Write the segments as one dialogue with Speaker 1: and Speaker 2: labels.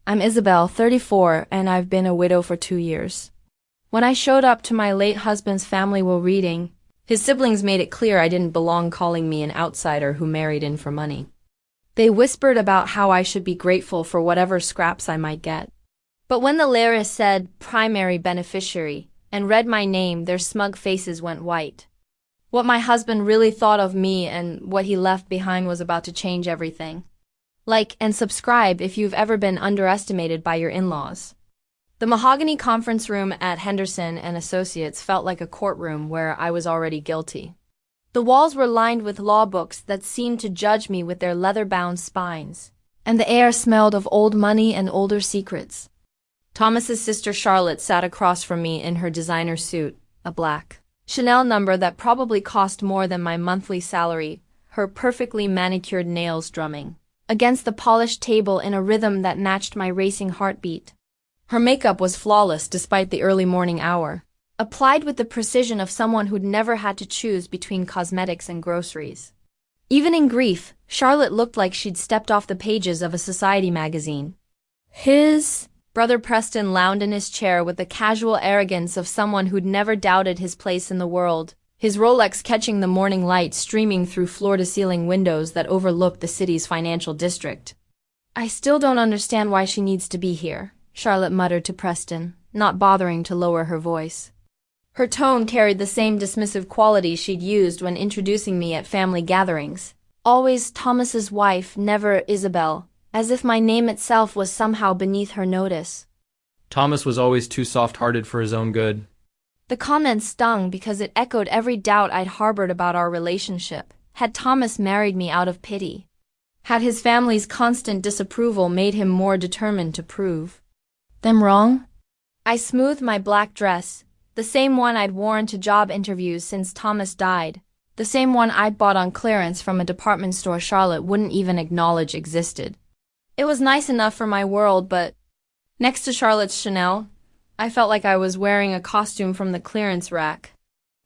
Speaker 1: I'm Isabelle, 34, and I've been a widow for 2 years. When I showed up to my late husband's family while reading, his siblings made it clear I didn't belong, calling me an outsider who married in for money. They whispered about how I should be grateful for whatever scraps I might get. But when the lairess said primary beneficiary and read my name, their smug faces went white. What my husband really thought of me and what he left behind was about to change everything. Like and subscribe if you've ever been underestimated by your in-laws. The mahogany conference room at Henderson and Associates felt like a courtroom where I was already guilty. The walls were lined with law books that seemed to judge me with their leather-bound spines, and the air smelled of old money and older secrets. Thomas's sister Charlotte sat across from me in her designer suit, a black Chanel number that probably cost more than my monthly salary, her perfectly manicured nails drumming against the polished table in a rhythm that matched my racing heartbeat. Her makeup was flawless despite the early morning hour, applied with the precision of someone who'd never had to choose between cosmetics and groceries. Even in grief, Charlotte looked like she'd stepped off the pages of a society magazine. His brother Preston lounged in his chair with the casual arrogance of someone who'd never doubted his place in the world, his Rolex catching the morning light streaming through floor-to-ceiling windows that overlooked the city's financial district. "I still don't understand why she needs to be here," Charlotte muttered to Preston, not bothering to lower her voice. Her tone carried the same dismissive quality she'd used when introducing me at family gatherings. Always Thomas's wife, never Isabelle, as if my name itself was somehow beneath her notice.
Speaker 2: Thomas was always too soft-hearted for his own good.
Speaker 1: The comment stung because it echoed every doubt I'd harbored about our relationship. Had Thomas married me out of pity? Had his family's constant disapproval made him more determined to prove them wrong? I smoothed my black dress, the same one I'd worn to job interviews since Thomas died, the same one I'd bought on clearance from a department store Charlotte wouldn't even acknowledge existed. It was nice enough for my world, but next to Charlotte's Chanel, I felt like I was wearing a costume from the clearance rack.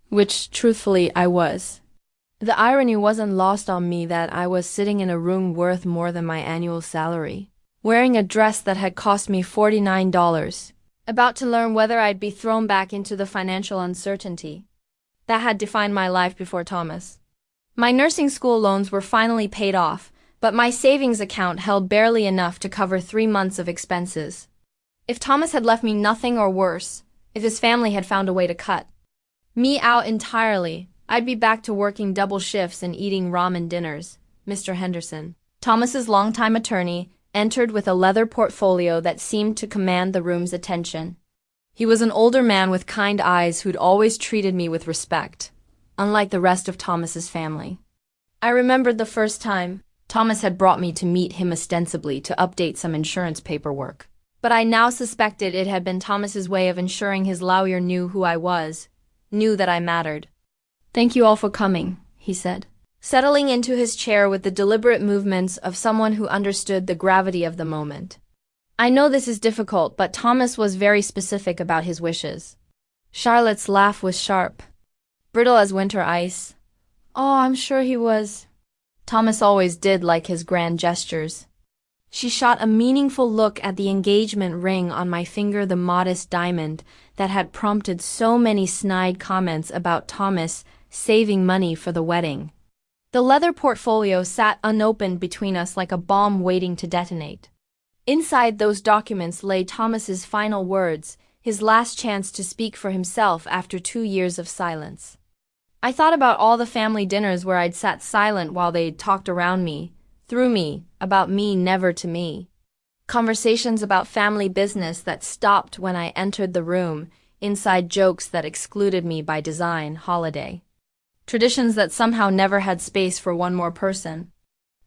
Speaker 1: Which, truthfully, I was. The irony wasn't lost on me that I was sitting in a room worth more than my annual salary, wearing a dress that had cost me $49, about to learn whether I'd be thrown back into the financial uncertainty that had defined my life before Thomas. My nursing school loans were finally paid off, but my savings account held barely enough to cover 3 months of expenses. If Thomas had left me nothing, or worse, if his family had found a way to cut me out entirely, I'd be back to working double shifts and eating ramen dinners. Mr. Henderson, Thomas's longtime attorney, entered with a leather portfolio that seemed to command the room's attention. He was an older man with kind eyes who'd always treated me with respect, unlike the rest of Thomas's family. I remembered the first time Thomas had brought me to meet him ostensibly to update some insurance paperwork. But I now suspected it had been Thomas's way of ensuring his lawyer knew who I was, knew that I mattered. "Thank you all for coming," he said, settling into his chair with the deliberate movements of someone who understood the gravity of the moment. "I know this is difficult, but Thomas was very specific about his wishes." Charlotte's laugh was sharp, brittle as winter ice. "Oh, I'm sure he was." Thomas always did like his grand gestures. She shot a meaningful look at the engagement ring on my finger, the modest diamond that had prompted so many snide comments about Thomas saving money for the wedding. The leather portfolio sat unopened between us like a bomb waiting to detonate. Inside those documents lay Thomas's final words, his last chance to speak for himself after 2 years of silence. I thought about all the family dinners where I'd sat silent while they talked around me, through me, about me, never to me. Conversations about family business that stopped when I entered the room, inside jokes that excluded me by design, holiday. Traditions that somehow never had space for one more person.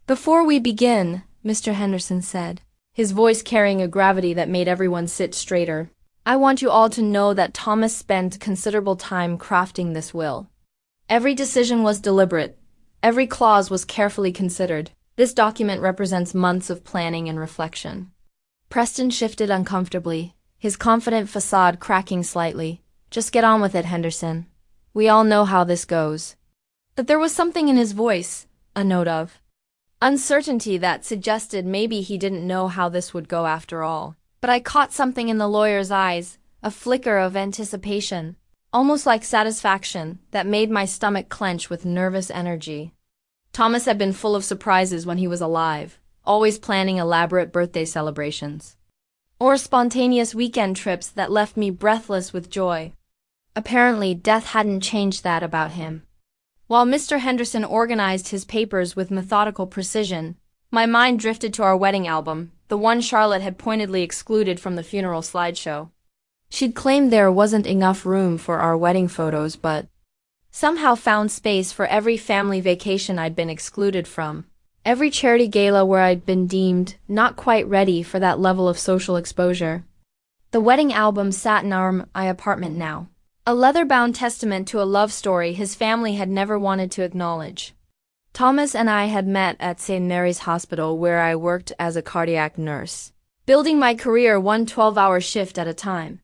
Speaker 1: "Before we begin," Mr. Henderson said, his voice carrying a gravity that made everyone sit straighter, "I want you all to know that Thomas spent considerable time crafting this will. Every decision was deliberate. Every clause was carefully considered. This document represents months of planning and reflection." Preston shifted uncomfortably, his confident facade cracking slightly. "Just get on with it, Henderson. We all know how this goes." But there was something in his voice, a note of Uncertainty that suggested maybe he didn't know how this would go after all. But I caught something in the lawyer's eyes, a flicker of anticipation, almost like satisfaction, that made my stomach clench with nervous energy. Thomas had been full of surprises when he was alive, always planning elaborate birthday celebrations or spontaneous weekend trips that left me breathless with joy. Apparently, death hadn't changed that about him. While Mr. Henderson organized his papers with methodical precision, my mind drifted to our wedding album, the one Charlotte had pointedly excluded from the funeral slideshow. She'd claimed there wasn't enough room for our wedding photos, but somehow found space for every family vacation I'd been excluded from, every charity gala where I'd been deemed not quite ready for that level of social exposure. The wedding album sat in our apartment now, a leather-bound testament to a love story his family had never wanted to acknowledge. Thomas and I had met at St. Mary's Hospital, where I worked as a cardiac nurse, building my career one 12-hour shift at a time.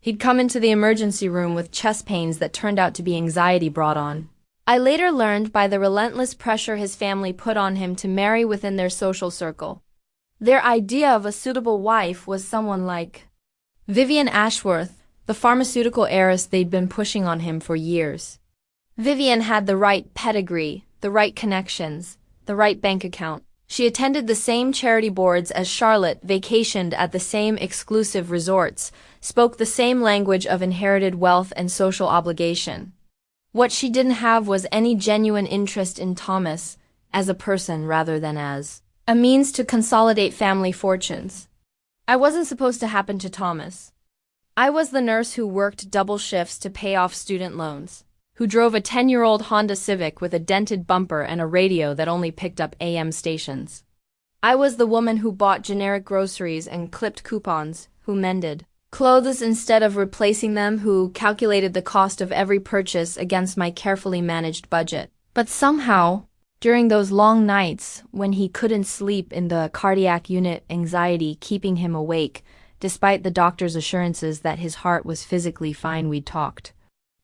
Speaker 1: He'd come into the emergency room with chest pains that turned out to be anxiety brought on. I later learned by the relentless pressure his family put on him to marry within their social circle. Their idea of a suitable wife was someone like Vivian Ashworth, the pharmaceutical heiress they'd been pushing on him for years. Vivian had the right pedigree, the right connections, the right bank account. She attended the same charity boards as Charlotte, vacationed at the same exclusive resorts, spoke the same language of inherited wealth and social obligation. What she didn't have was any genuine interest in Thomas, as a person rather than as a means to consolidate family fortunes. I wasn't supposed to happen to Thomas. I was the nurse who worked double shifts to pay off student loans, who drove a 10-year-old Honda Civic with a dented bumper and a radio that only picked up AM stations. I was the woman who bought generic groceries and clipped coupons, who mended clothes instead of replacing them, who calculated the cost of every purchase against my carefully managed budget. But somehow, during those long nights when he couldn't sleep in the cardiac unit, anxiety keeping him awake, despite the doctor's assurances that his heart was physically fine, we talked.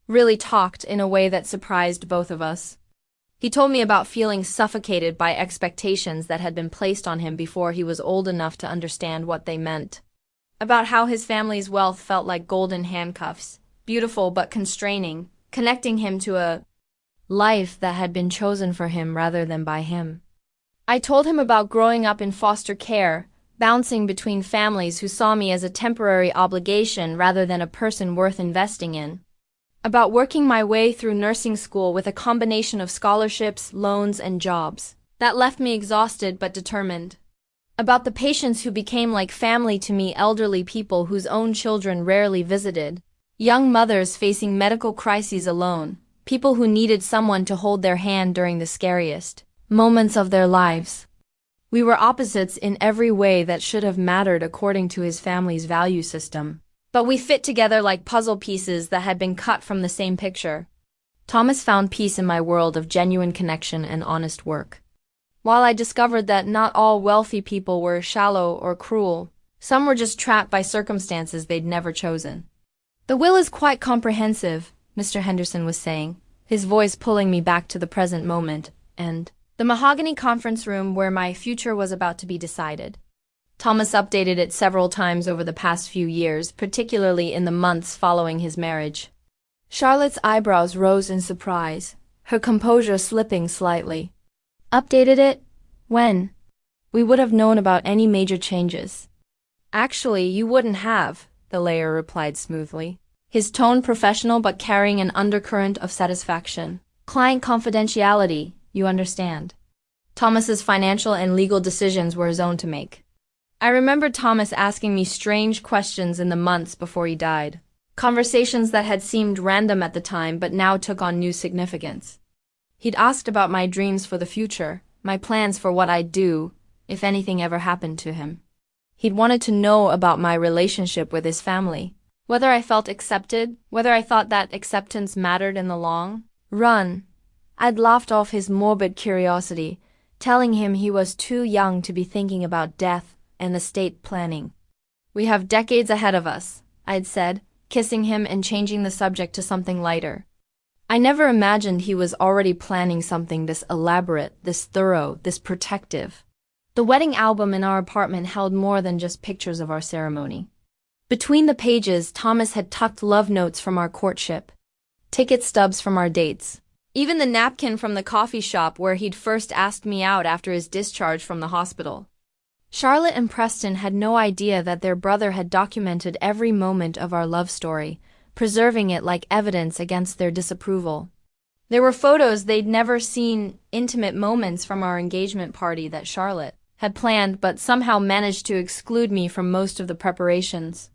Speaker 1: Really talked in a way that surprised both of us. He told me about feeling suffocated by expectations that had been placed on him before he was old enough to understand what they meant. About how his family's wealth felt like golden handcuffs, beautiful but constraining, connecting him to a life that had been chosen for him rather than by him. I told him about growing up in foster care, bouncing between families who saw me as a temporary obligation rather than a person worth investing in. About working my way through nursing school with a combination of scholarships, loans, and jobs that left me exhausted but determined. About the patients who became like family to me, elderly people whose own children rarely visited, young mothers facing medical crises alone, people who needed someone to hold their hand during the scariest moments of their lives. We were opposites in every way that should have mattered according to his family's value system. But we fit together like puzzle pieces that had been cut from the same picture. Thomas found peace in my world of genuine connection and honest work. While I discovered that not all wealthy people were shallow or cruel, some were just trapped by circumstances they'd never chosen. The will is quite comprehensive, Mr. Henderson was saying, his voice pulling me back to the present moment, and the mahogany conference room where my future was about to be decided. Thomas updated it several times over the past few years, particularly in the months following his marriage. Charlotte's eyebrows rose in surprise, her composure slipping slightly. Updated it? When? We would have known about any major changes. Actually, you wouldn't have, the lawyer replied smoothly, his tone professional but carrying an undercurrent of satisfaction. Client confidentiality, you understand. Thomas's financial and legal decisions were his own to make. I remembered Thomas asking me strange questions in the months before he died. Conversations that had seemed random at the time but now took on new significance. He'd asked about my dreams for the future, my plans for what I'd do, if anything ever happened to him. He'd wanted to know about my relationship with his family, whether I felt accepted, whether I thought that acceptance mattered in the long run. I'd laughed off his morbid curiosity, telling him he was too young to be thinking about death and estate planning. We have decades ahead of us, I'd said, kissing him and changing the subject to something lighter. I never imagined he was already planning something this elaborate, this thorough, this protective. The wedding album in our apartment held more than just pictures of our ceremony. Between the pages, Thomas had tucked love notes from our courtship, ticket stubs from our dates, even the napkin from the coffee shop where he'd first asked me out after his discharge from the hospital. Charlotte and Preston had no idea that their brother had documented every moment of our love story, preserving it like evidence against their disapproval. There were photos they'd never seen, intimate moments from our engagement party that Charlotte had planned but somehow managed to exclude me from most of the preparations.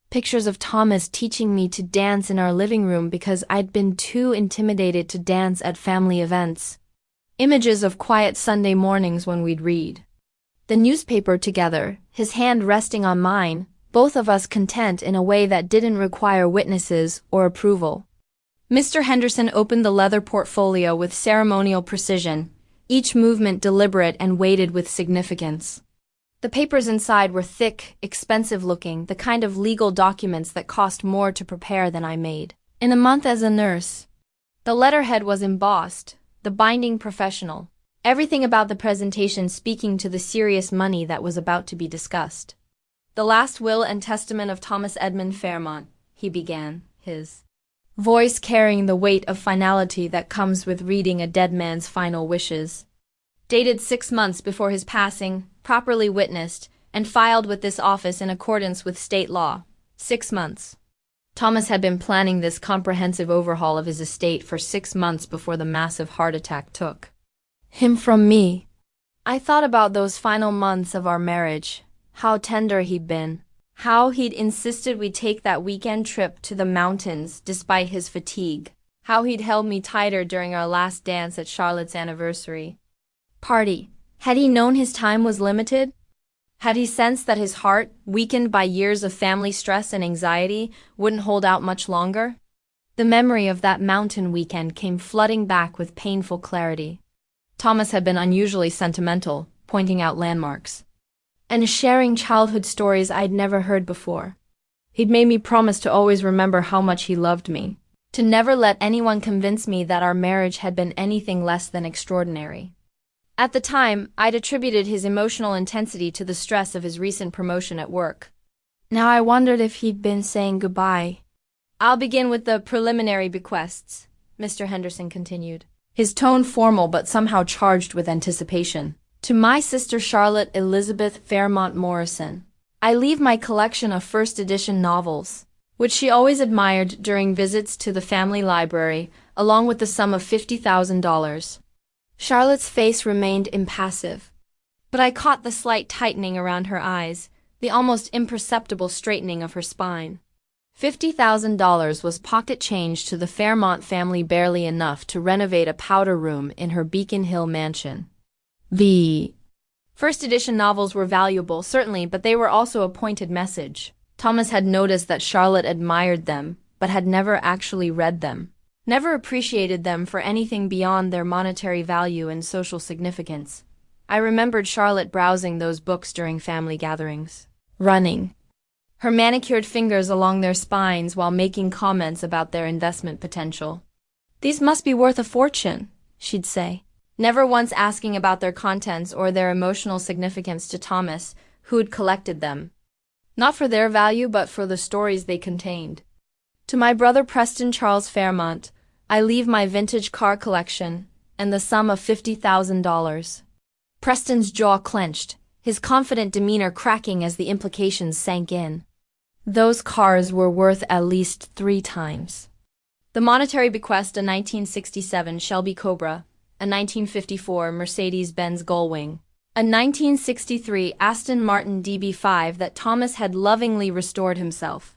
Speaker 1: Pictures of Thomas teaching me to dance in our living room because I'd been too intimidated to dance at family events. Images of quiet Sunday mornings when we'd read the newspaper together, his hand resting on mine, both of us content in a way that didn't require witnesses or approval. Mr. Henderson opened the leather portfolio with ceremonial precision, each movement deliberate and weighted with significance. The papers inside were thick, expensive-looking, the kind of legal documents that cost more to prepare than I made in a month as a nurse. The letterhead was embossed, the binding professional, everything about the presentation speaking to the serious money that was about to be discussed. "The last will and testament of Thomas Edmund Fairmont," he began, his voice carrying the weight of finality that comes with reading a dead man's final wishes. Dated 6 months before his passing, properly witnessed, and filed with this office in accordance with state law. 6 months. Thomas had been planning this comprehensive overhaul of his estate for 6 months before the massive heart attack took him from me. I thought about those final months of our marriage, how tender he'd been, how he'd insisted we take that weekend trip to the mountains despite his fatigue, how he'd held me tighter during our last dance at Charlotte's anniversary party. Had he known his time was limited? Had he sensed that his heart, weakened by years of family stress and anxiety, wouldn't hold out much longer? The memory of that mountain weekend came flooding back with painful clarity. Thomas had been unusually sentimental, pointing out landmarks and sharing childhood stories I'd never heard before. He'd made me promise to always remember how much he loved me, to never let anyone convince me that our marriage had been anything less than extraordinary. At the time, I'd attributed his emotional intensity to the stress of his recent promotion at work. Now I wondered if he'd been saying goodbye. "I'll begin with the preliminary bequests," Mr. Henderson continued, his tone formal but somehow charged with anticipation. "To my sister Charlotte Elizabeth Fairmont Morrison, I leave my collection of first edition novels, which she always admired during visits to the family library, along with the sum of $50,000. Charlotte's face remained impassive, but I caught the slight tightening around her eyes, the almost imperceptible straightening of her spine. $50,000 was pocket change to the Fairmont family, barely enough to renovate a powder room in her Beacon Hill mansion. The first edition novels were valuable, certainly, but they were also a pointed message. Thomas had noticed that Charlotte admired them, but had never actually read them, never appreciated them for anything beyond their monetary value and social significance. I remembered Charlotte browsing those books during family gatherings, running her manicured fingers along their spines while making comments about their investment potential. "These must be worth a fortune," she'd say, never once asking about their contents or their emotional significance to Thomas, who'd collected them. Not for their value, but for the stories they contained. To my brother Preston Charles Fairmont, I leave my vintage car collection and the sum of $50,000. Preston's jaw clenched, his confident demeanor cracking as the implications sank in. Those cars were worth at least 3 times. The monetary bequest: a 1967 Shelby Cobra, a 1954 Mercedes-Benz Gullwing, a 1963 Aston Martin DB5 that Thomas had lovingly restored himself.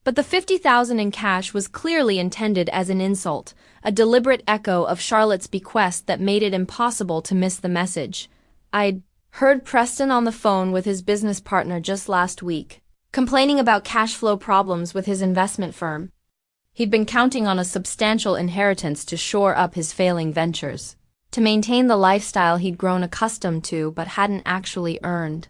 Speaker 1: But the $50,000 in cash was clearly intended as an insult, a deliberate echo of Charlotte's bequest that made it impossible to miss the message. I'd heard Preston on the phone with his business partner just last week, complaining about cash flow problems with his investment firm. He'd been counting on a substantial inheritance to shore up his failing ventures, to maintain the lifestyle he'd grown accustomed to but hadn't actually earned.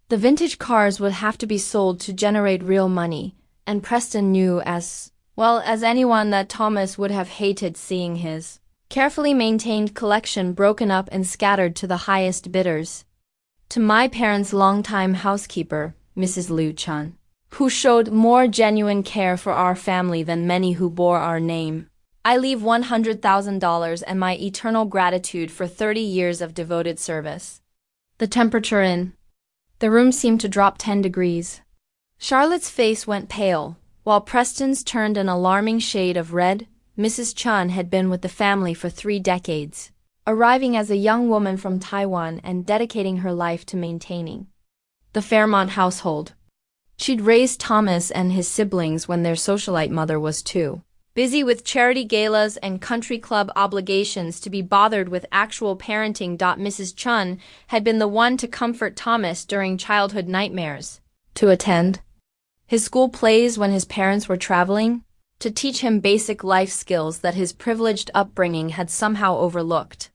Speaker 1: The vintage cars would have to be sold to generate real money, and Preston knew as Well, as anyone that Thomas would have hated seeing his carefully maintained collection broken up and scattered to the highest bidders. To my parents' longtime housekeeper, Mrs. Liu Chun, who showed more genuine care for our family than many who bore our name, I leave $100,000 and my eternal gratitude for 30 years of devoted service. The temperature in the room seemed to drop 10 degrees. Charlotte's face went pale, while Preston's turned an alarming shade of red. Mrs. Chun had been with the family for 3 decades, arriving as a young woman from Taiwan and dedicating her life to maintaining the Fairmont household. She'd raised Thomas and his siblings when their socialite mother was too busy with charity galas and country club obligations to be bothered with actual parenting. Mrs. Chun had been the one to comfort Thomas during childhood nightmares, to attend his school plays when his parents were traveling, to teach him basic life skills that his privileged upbringing had somehow overlooked.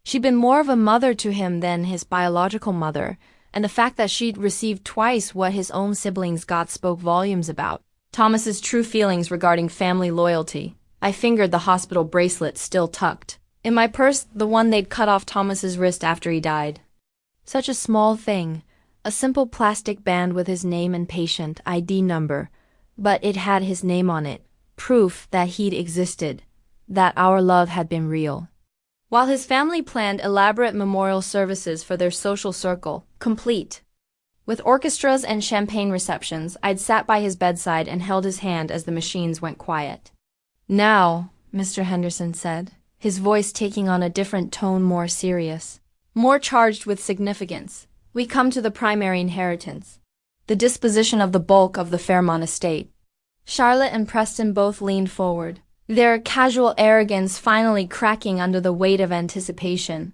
Speaker 1: She'd been more of a mother to him than his biological mother, and the fact that she'd received twice what his own siblings got spoke volumes about Thomas's true feelings regarding family loyalty. I fingered the hospital bracelet still tucked in my purse, the one they'd cut off Thomas's wrist after he died. Such a small thing, a simple plastic band with his name and patient ID number, but it had his name on it, proof that he'd existed, that our love had been real. While his family planned elaborate memorial services for their social circle, complete with orchestras and champagne receptions, I'd sat by his bedside and held his hand as the machines went quiet. "Now," Mr. Henderson said, his voice taking on a different tone, more serious, more charged with significance, "we come to the primary inheritance, the disposition of the bulk of the Fairmont estate." Charlotte and Preston both leaned forward, their casual arrogance finally cracking under the weight of anticipation.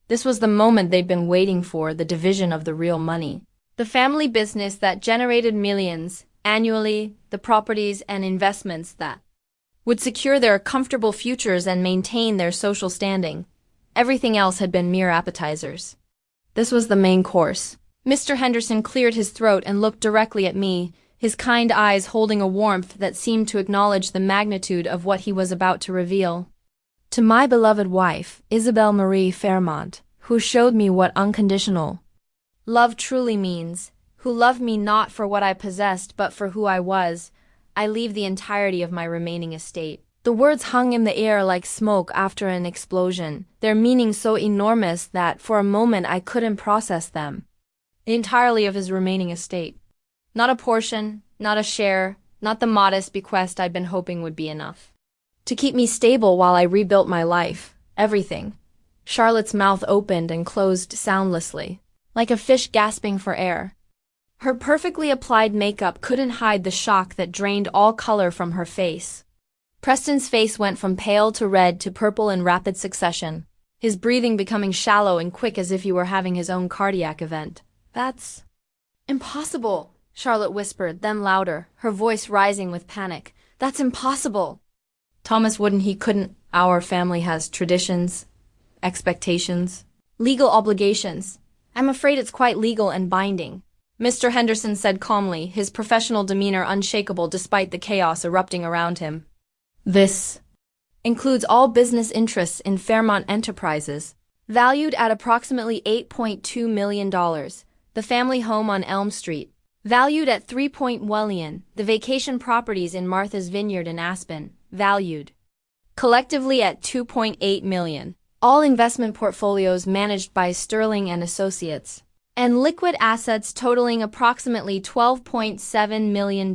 Speaker 1: This was the moment they'd been waiting for, the division of the real money. The family business that generated millions annually, the properties and investments that would secure their comfortable futures and maintain their social standing. Everything else had been mere appetizers. This was the main course. Mr. Henderson cleared his throat and looked directly at me, his kind eyes holding a warmth that seemed to acknowledge the magnitude of what he was about to reveal. "To my beloved wife, Isabelle Marie Fairmont, who showed me what unconditional love truly means, who loved me not for what I possessed but for who I was, I leave the entirety of my remaining estate." The words hung in the air like smoke after an explosion, their meaning so enormous that for a moment I couldn't process them. Entirely of his remaining estate. Not a portion, not a share, not the modest bequest I'd been hoping would be enough to keep me stable while I rebuilt my life. Everything. Charlotte's mouth opened and closed soundlessly, like a fish gasping for air. Her perfectly applied makeup couldn't hide the shock that drained all color from her face. Preston's face went from pale to red to purple in rapid succession, his breathing becoming shallow and quick as if he were having his own cardiac event. "That's impossible," Charlotte whispered, then louder, her voice rising with panic. "That's impossible." "Thomas couldn't. Our family has traditions, expectations, legal obligations. I'm afraid it's quite legal and binding," Mr. Henderson said calmly, his professional demeanor unshakable despite the chaos erupting around him. "This includes all business interests in Fairmont Enterprises, valued at approximately $8.2 million, the family home on Elm Street, valued at $3.1 million, the vacation properties in Martha's Vineyard and Aspen, valued collectively at $2.8 million, all investment portfolios managed by Sterling and Associates, and liquid assets totaling approximately $12.7 million.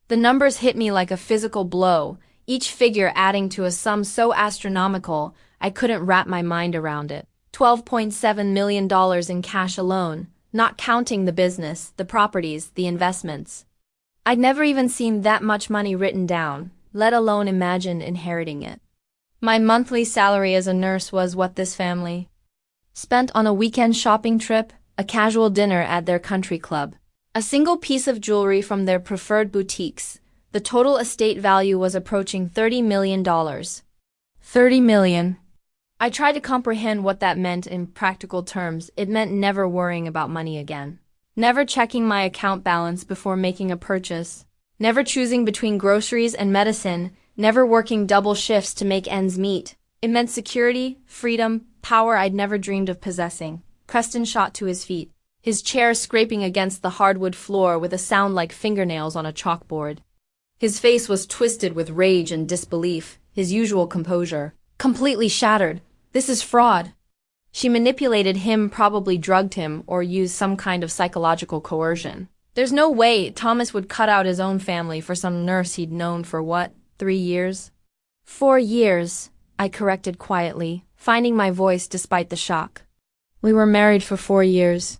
Speaker 1: The numbers hit me like a physical blow, each figure adding to a sum so astronomical I couldn't wrap my mind around it. $12.7 million in cash alone, not counting the business, the properties, the investments. I'd never even seen that much money written down, let alone imagined inheriting it. My monthly salary as a nurse was what this family spent on a weekend shopping trip, a casual dinner at their country club, a single piece of jewelry from their preferred boutiques. The total estate value was approaching $30 million. $30 million. I tried to comprehend what that meant in practical terms. It meant never worrying about money again. Never checking my account balance before making a purchase. never choosing between groceries and medicine, never working double shifts to make ends meet. It meant security, freedom, power I'd never dreamed of possessing. Preston shot to his feet, his chair scraping against the hardwood floor with a sound like fingernails on a chalkboard. His face was twisted with rage and disbelief, his usual composure completely shattered. This is fraud. She manipulated him, probably drugged him, or used some kind of psychological coercion. There's no way Thomas would cut out his own family for some nurse he'd known for what, 3 years? 4 years, I corrected quietly, finding my voice despite the shock. We were married for 4 years.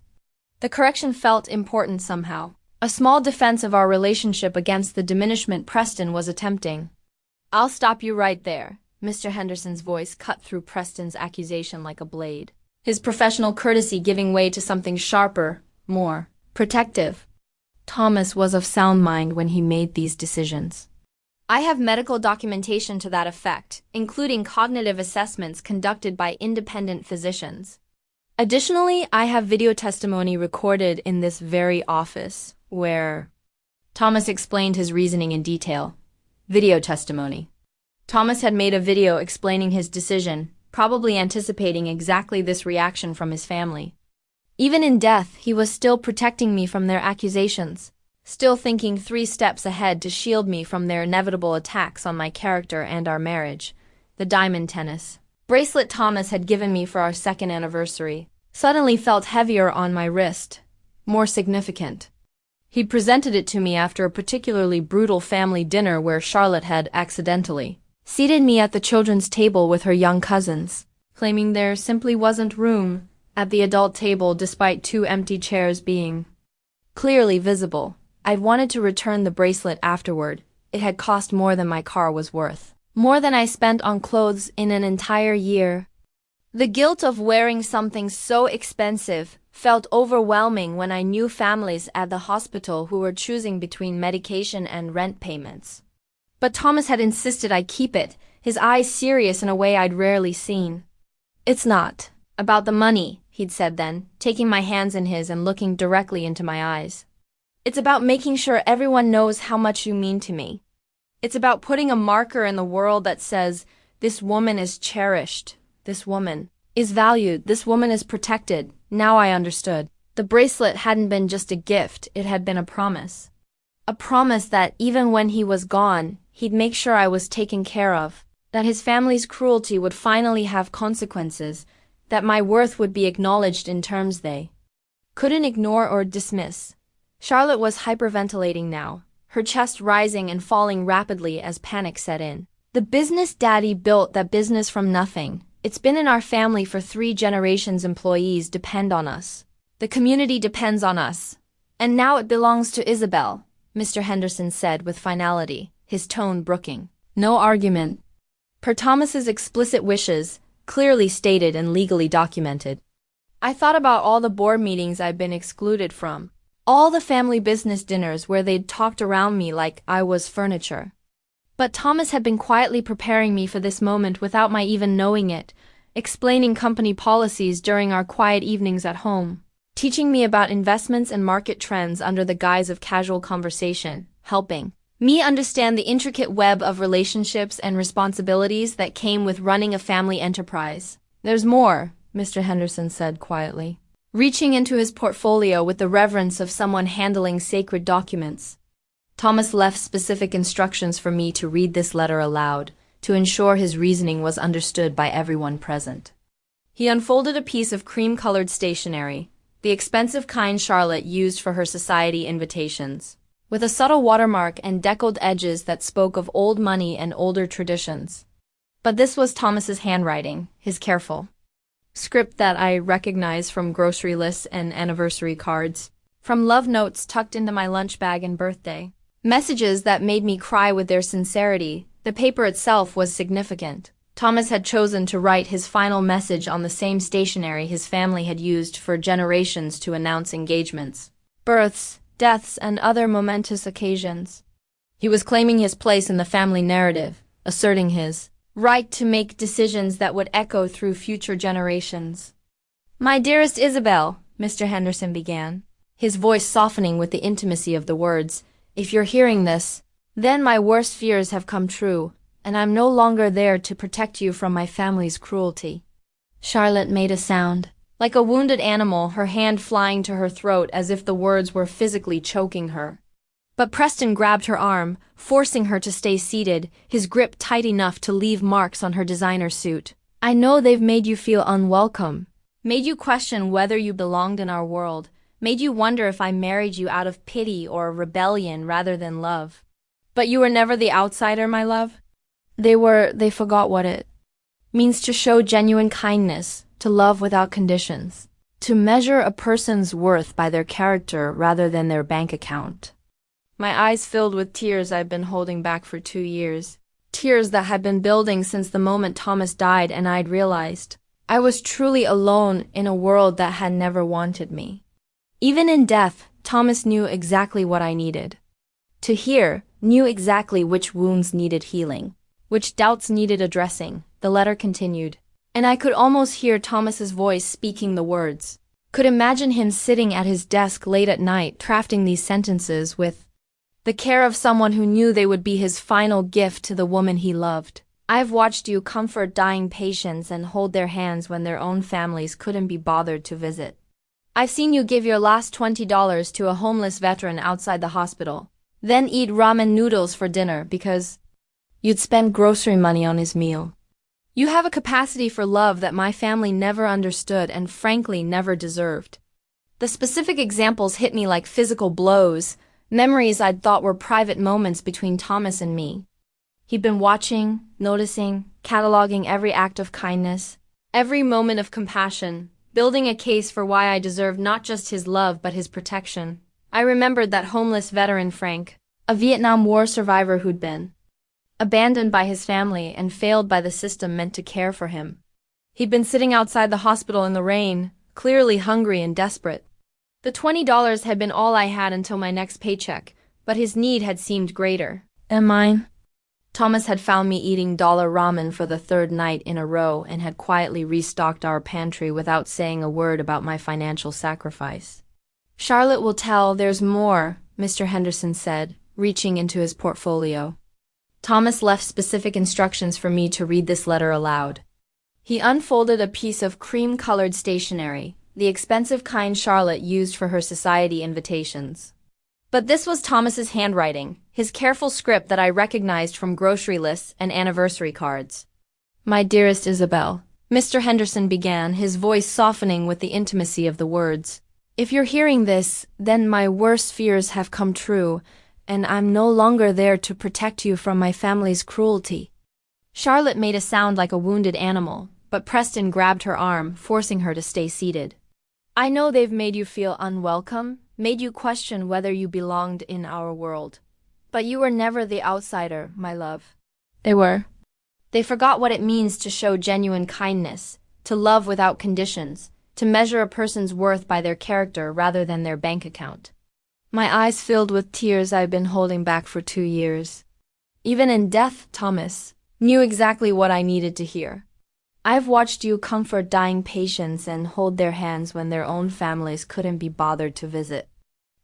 Speaker 1: The correction felt important somehow. A small defense of our relationship against the diminishment Preston was attempting. I'll stop you right there. Mr. Henderson's voice cut through Preston's accusation like a blade, his professional courtesy giving way to something sharper, more protective. Thomas was of sound mind when he made these decisions. I have medical documentation to that effect, including cognitive assessments conducted by independent physicians. Additionally, I have video testimony recorded in this very office, where Thomas explained his reasoning in detail. Video testimony. Thomas had made a video explaining his decision, probably anticipating exactly this reaction from his family. Even in death, he was still protecting me from their accusations, still thinking 3 steps ahead to shield me from their inevitable attacks on my character and our marriage. The diamond tennis bracelet Thomas had given me for our 2nd anniversary suddenly felt heavier on my wrist, more significant. He presented it to me after a particularly brutal family dinner where Charlotte had accidentally seated me at the children's table with her young cousins, claiming there simply wasn't room at the adult table despite 2 empty chairs being clearly visible. I'd wanted to return the bracelet afterward. It had cost more than my car was worth, more than I spent on clothes in an entire year. The guilt of wearing something so expensive felt overwhelming when I knew families at the hospital who were choosing between medication and rent payments. But Thomas had insisted I keep it, his eyes serious in a way I'd rarely seen. It's not about the money, he'd said then, taking my hands in his and looking directly into my eyes. It's about making sure everyone knows how much you mean to me. It's about putting a marker in the world that says, this woman is cherished, this woman is valued, this woman is protected. Now I understood. The bracelet hadn't been just a gift, it had been a promise. A promise that even when he was gone, he'd make sure I was taken care of, that his family's cruelty would finally have consequences, that my worth would be acknowledged in terms they couldn't ignore or dismiss. Charlotte was hyperventilating now, her chest rising and falling rapidly as panic set in. The business Daddy built that business from nothing. It's been in our family for 3 generations. Employees depend on us. The community depends on us. And now it belongs to Isabelle, Mr. Henderson said with finality, his tone brooking no argument. Per Thomas's explicit wishes, clearly stated and legally documented. I thought about all the board meetings I'd been excluded from, all the family business dinners where they'd talked around me like I was furniture. But Thomas had been quietly preparing me for this moment without my even knowing it, explaining company policies during our quiet evenings at home, teaching me about investments and market trends under the guise of casual conversation, helping me understand the intricate web of relationships and responsibilities that came with running a family enterprise. There's more, Mr. Henderson said quietly, reaching into his portfolio with the reverence of someone handling sacred documents. Thomas left specific instructions for me to read this letter aloud, to ensure his reasoning was understood by everyone present. He unfolded a piece of cream-colored stationery, the expensive kind Charlotte used for her society invitations, with a subtle watermark and deckled edges that spoke of old money and older traditions. But this was Thomas's handwriting, his careful script that I recognized from grocery lists and anniversary cards, from love notes tucked into my lunch bag and birthday. Messages that made me cry with their sincerity. The paper itself was significant. Thomas had chosen to write his final message on the same stationery his family had used for generations to announce engagements, births, deaths, and other momentous occasions. He was claiming his place in the family narrative, asserting his right to make decisions that would echo through future generations. My dearest Isabelle, Mr. Henderson began, his voice softening with the intimacy of the words. If you're hearing this, then my worst fears have come true, and I'm no longer there to protect you from my family's cruelty. Charlotte made a sound, like a wounded animal, her hand flying to her throat as if the words were physically choking her. But Preston grabbed her arm, forcing her to stay seated, his grip tight enough to leave marks on her designer suit. I know they've made you feel unwelcome, made you question whether you belonged in our world, made you wonder if I married you out of pity or rebellion rather than love. But you were never the outsider, my love. They forgot what it means to show genuine kindness, to love without conditions, to measure a person's worth by their character rather than their bank account. My eyes filled with tears I'd been holding back for 2 years. Tears that had been building since the moment Thomas died, and I'd realized I was truly alone in a world that had never wanted me. Even in death, Thomas knew exactly what I needed to hear, knew exactly which wounds needed healing, which doubts needed addressing. The letter continued, and I could almost hear Thomas's voice speaking the words. Could imagine him sitting at his desk late at night, crafting these sentences with the care of someone who knew they would be his final gift to the woman he loved. I've watched you comfort dying patients and hold their hands when their own families couldn't be bothered to visit. I've seen you give your last $20 to a homeless veteran outside the hospital, then eat ramen noodles for dinner because you'd spend grocery money on his meal. You have a capacity for love that my family never understood and frankly never deserved. The specific examples hit me like physical blows, memories I'd thought were private moments between Thomas and me. He'd been watching, noticing, cataloging every act of kindness, every moment of compassion, building a case for why I deserved not just his love but his protection. I remembered that homeless veteran Frank, a Vietnam War survivor who'd been abandoned by his family and failed by the system meant to care for him. He'd been sitting outside the hospital in the rain, clearly hungry and desperate. The $20 had been all I had until my next paycheck, but his need had seemed greater. And mine? Thomas had found me eating dollar ramen for the 3rd night in a row and had quietly restocked our pantry without saying a word about my financial sacrifice. Charlotte will tell there's more, Mr. Henderson said, reaching into his portfolio. Thomas left specific instructions for me to read this letter aloud. He unfolded a piece of cream-colored stationery, the expensive kind Charlotte used for her society invitations. But this was Thomas's handwriting, his careful script that I recognized from grocery lists and anniversary cards. My dearest Isabelle, Mr. Henderson began, his voice softening with the intimacy of the words. If you're hearing this, then my worst fears have come true, and I'm no longer there to protect you from my family's cruelty. Charlotte made a sound like a wounded animal, but Preston grabbed her arm, forcing her to stay seated. I know they've made you feel unwelcome, made you question whether you belonged in our world. But you were never the outsider, my love. They were. They forgot what it means to show genuine kindness, to love without conditions, to measure a person's worth by their character rather than their bank account. My eyes filled with tears I'd been holding back for 2 years. Even in death, Thomas knew exactly what I needed to hear. I've watched you comfort dying patients and hold their hands when their own families couldn't be bothered to visit.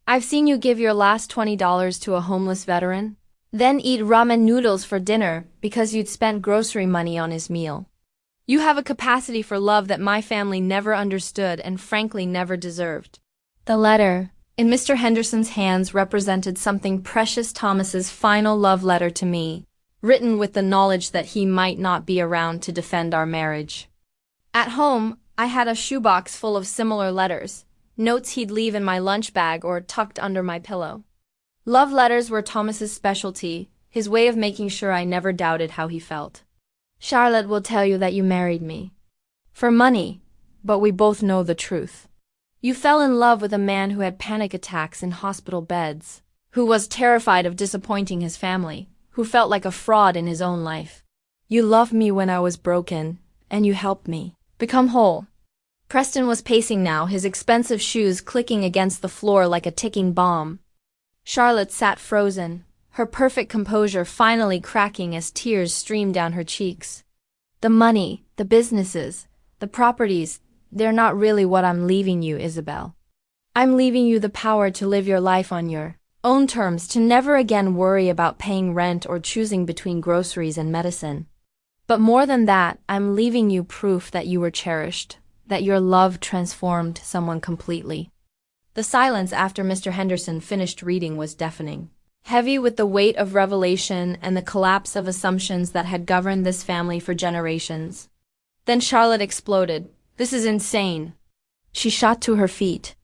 Speaker 1: I've seen you give your last $20 to a homeless veteran, then eat ramen noodles for dinner because you'd spent grocery money on his meal. You have a capacity for love that my family never understood and frankly never deserved. The letter in Mr. Henderson's hands represented something precious, Thomas's final love letter to me, written with the knowledge that he might not be around to defend our marriage. At home, I had a shoebox full of similar letters, notes he'd leave in my lunch bag or tucked under my pillow. Love letters were Thomas's specialty, his way of making sure I never doubted how he felt. Charlotte will tell you that you married me for money, but we both know the truth. You fell in love with a man who had panic attacks in hospital beds, who was terrified of disappointing his family, who felt like a fraud in his own life. You loved me when I was broken, and you helped me become whole. Preston was pacing now, his expensive shoes clicking against the floor like a ticking bomb. Charlotte sat frozen, her perfect composure finally cracking as tears streamed down her cheeks. The money, the businesses, the properties, they're not really what I'm leaving you, Isabelle. I'm leaving you the power to live your life on your own terms to never again worry about paying rent or choosing between groceries and medicine. But more than that, I'm leaving you proof that you were cherished, that your love transformed someone completely. The silence after Mr. Henderson finished reading was deafening, heavy with the weight of revelation and the collapse of assumptions that had governed this family for generations. Then Charlotte exploded. "This is insane." She shot to her feet,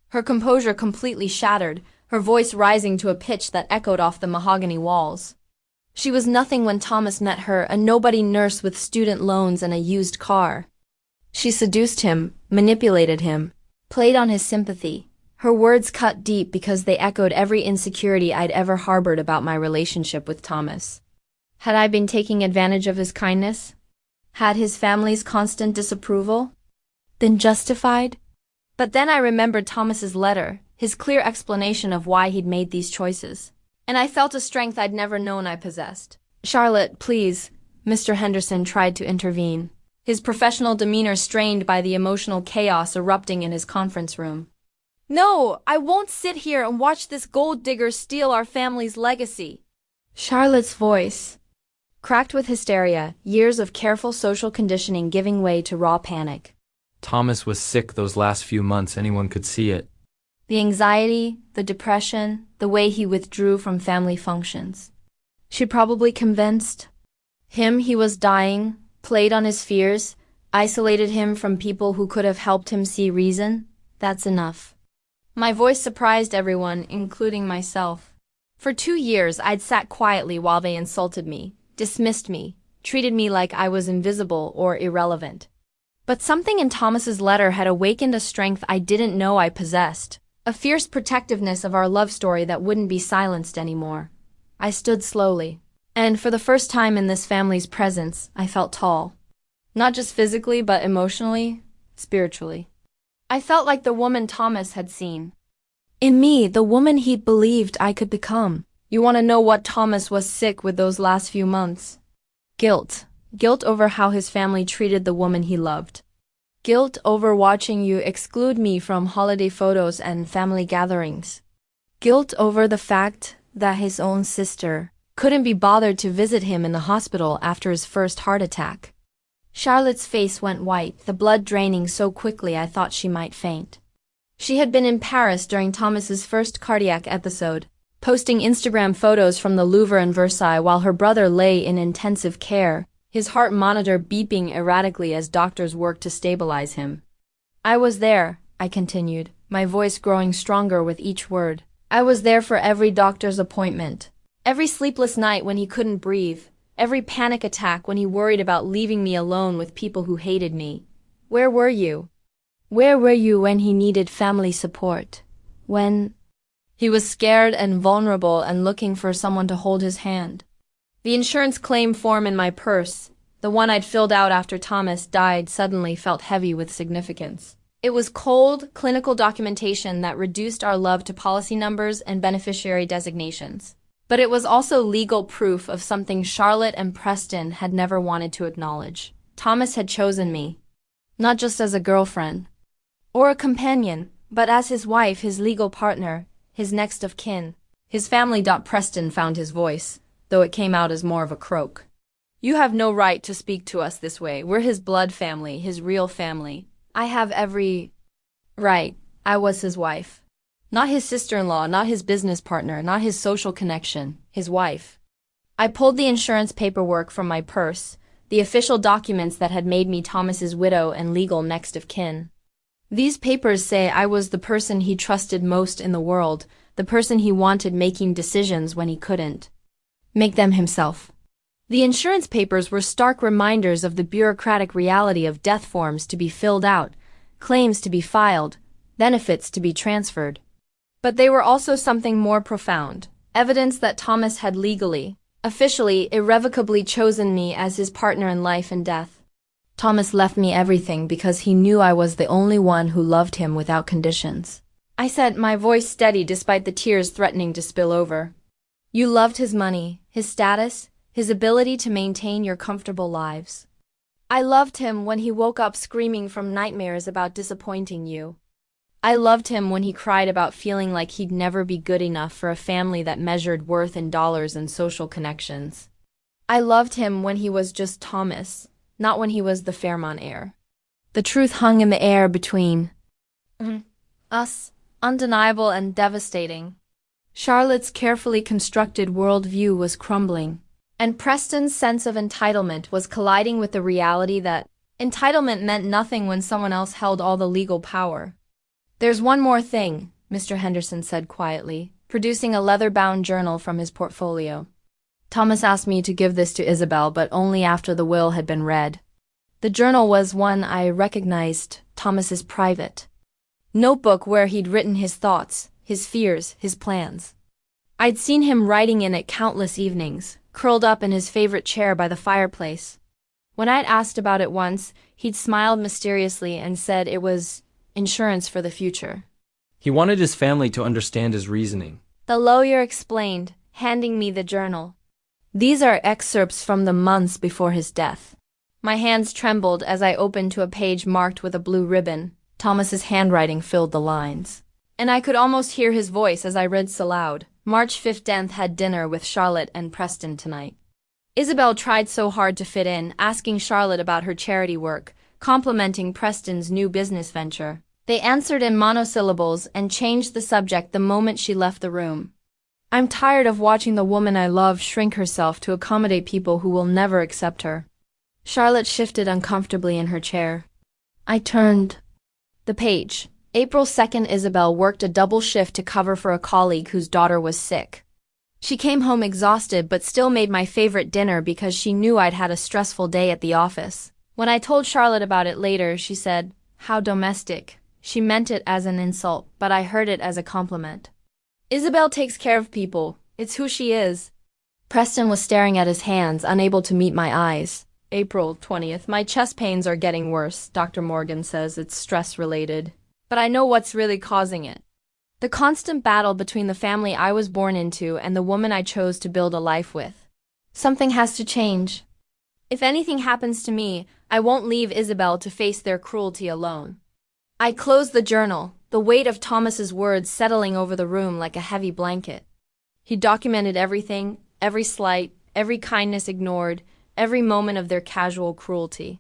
Speaker 1: her composure completely shattered, her voice rising to a pitch that echoed off the mahogany walls. She was nothing when Thomas met her, a nobody nurse with student loans and a used car. She seduced him, manipulated him, played on his sympathy. Her words cut deep because they echoed every insecurity I'd ever harbored about my relationship with Thomas. Had I been taking advantage of his kindness? Had his family's constant disapproval been justified? But then I remembered Thomas's letter, his clear explanation of why he'd made these choices. And I felt a strength I'd never known I possessed. "Charlotte, please," Mr. Henderson tried to intervene, his professional demeanor strained by the emotional chaos erupting in his conference room. "No, I won't sit here and watch this gold digger steal our family's legacy." Charlotte's voice cracked with hysteria, years of careful social conditioning giving way to raw panic.
Speaker 2: Thomas was sick those last few months, anyone could see it.
Speaker 1: The anxiety, the depression, the way he withdrew from family functions. She probably convinced him he was dying, played on his fears, isolated him from people who could have helped him see reason. That's enough. My voice surprised everyone, including myself. For 2 years, I'd sat quietly while they insulted me, dismissed me, treated me like I was invisible or irrelevant. But something in Thomas's letter had awakened a strength I didn't know I possessed, a fierce protectiveness of our love story that wouldn't be silenced anymore. I stood slowly, and for the first time in this family's presence, I felt tall. Not just physically, but emotionally, spiritually. I felt like the woman Thomas had seen. In me, the woman he'd believed I could become. You want to know what Thomas was sick with those last few months? Guilt. Guilt over how his family treated the woman he loved. Guilt over watching you exclude me from holiday photos and family gatherings. Guilt over the fact that his own sister couldn't be bothered to visit him in the hospital after his first heart attack. Charlotte's face went white, the blood draining so quickly I thought she might faint. She had been in Paris during Thomas's first cardiac episode, posting Instagram photos from the Louvre and Versailles while her brother lay in intensive care, his heart monitor beeping erratically as doctors worked to stabilize him. "I was there," I continued, my voice growing stronger with each word. "I was there for every doctor's appointment, every sleepless night when he couldn't breathe, every panic attack when he worried about leaving me alone with people who hated me. Where were you? Where were you when he needed family support? When he was scared and vulnerable and looking for someone to hold his hand?" The insurance claim form in my purse, the one I'd filled out after Thomas died, suddenly felt heavy with significance. It was cold, clinical documentation that reduced our love to policy numbers and beneficiary designations. But it was also legal proof of something Charlotte and Preston had never wanted to acknowledge. Thomas had chosen me, not just as a girlfriend or a companion, but as his wife, his legal partner, his next of kin. His family. Preston found his voice, though it came out as more of a croak. "You have no right to speak to us this way. We're his blood family, his real family. I have every right. I was his wife. Not his sister-in-law, not his business partner, not his social connection, his wife." I pulled the insurance paperwork from my purse, the official documents that had made me Thomas's widow and legal next of kin. These papers say I was the person he trusted most in the world, the person he wanted making decisions when he couldn't make them himself. The insurance papers were stark reminders of the bureaucratic reality of death forms to be filled out, claims to be filed, benefits to be transferred. But they were also something more profound, evidence that Thomas had legally, officially, irrevocably chosen me as his partner in life and death. Thomas left me everything because he knew I was the only one who loved him without conditions. I said, my voice steady despite the tears threatening to spill over. "You loved his money, his status, his ability to maintain your comfortable lives. I loved him when he woke up screaming from nightmares about disappointing you. I loved him when he cried about feeling like he'd never be good enough for a family that measured worth in dollars and social connections. I loved him when he was just Thomas, not when he was the Fairmont heir. The truth hung in the air between us, undeniable and devastating. Charlotte's carefully constructed worldview was crumbling, and Preston's sense of entitlement was colliding with the reality that entitlement meant nothing when someone else held all the legal power. "There's one more thing," Mr. Henderson said quietly, producing a leather-bound journal from his portfolio. "Thomas asked me to give this to Isabelle, but only after the will had been read." The journal was one I recognized, Thomas's private notebook where he'd written his thoughts, his fears, his plans. I'd seen him writing in it countless evenings, curled up in his favorite chair by the fireplace. When I'd asked about it once, he'd smiled mysteriously and said it was insurance for the future.
Speaker 2: He wanted his family to understand his reasoning.
Speaker 1: The lawyer explained, handing me the journal. "These are excerpts from the months before his death." My hands trembled as I opened to a page marked with a blue ribbon. Thomas's handwriting filled the lines, and I could almost hear his voice as I read so loud. March 15th had dinner with Charlotte and Preston tonight. Isabelle tried so hard to fit in, asking Charlotte about her charity work, complimenting Preston's new business venture. They answered in monosyllables and changed the subject the moment she left the room. I'm tired of watching the woman I love shrink herself to accommodate people who will never accept her. Charlotte shifted uncomfortably in her chair. I turned the page. April 2nd, Isabelle worked a double shift to cover for a colleague whose daughter was sick. She came home exhausted but still made my favorite dinner because she knew I'd had a stressful day at the office. When I told Charlotte about it later, she said, "How domestic." She meant it as an insult, but I heard it as a compliment. Isabelle takes care of people. It's who she is. Preston was staring at his hands, unable to meet my eyes. April 20th. My chest pains are getting worse. Dr. Morgan says it's stress-related. But I know what's really causing it. The constant battle between the family I was born into and the woman I chose to build a life with. Something has to change. If anything happens to me, I won't leave Isabelle to face their cruelty alone. I closed the journal, the weight of Thomas's words settling over the room like a heavy blanket. He documented everything, every slight, every kindness ignored, every moment of their casual cruelty.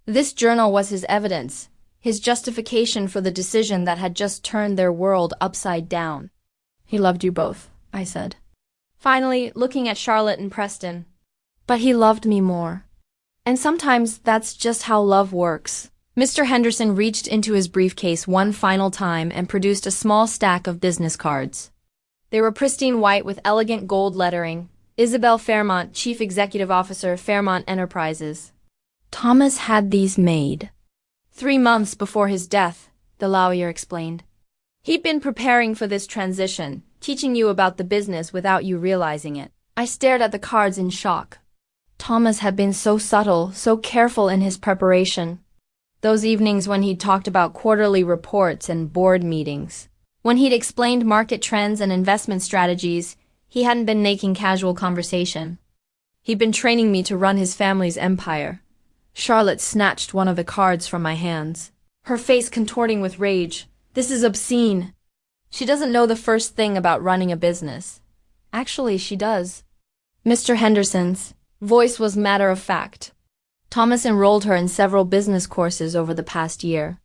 Speaker 1: This journal was his evidence, his justification for the decision that had just turned their world upside down. "He loved you both," I said, finally looking at Charlotte and Preston. "But he loved me more. And sometimes that's just how love works." Mr. Henderson reached into his briefcase one final time and produced a small stack of business cards. They were pristine white with elegant gold lettering. Isabelle Fairmont, Chief Executive Officer, Fairmont Enterprises. Thomas had these made 3 months before his death, the lawyer explained. He'd been preparing for this transition, teaching you about the business without you realizing it. I stared at the cards in shock. Thomas had been so subtle, so careful in his preparation. Those evenings when he'd talked about quarterly reports and board meetings. When he'd explained market trends and investment strategies, he hadn't been making casual conversation. He'd been training me to run his family's empire. Charlotte snatched one of the cards from my hands, her face contorting with rage. "This is obscene." She doesn't know the first thing about running a business. Actually, she does. Mr. Henderson's voice was matter of fact. Thomas enrolled her in several business courses over the past year.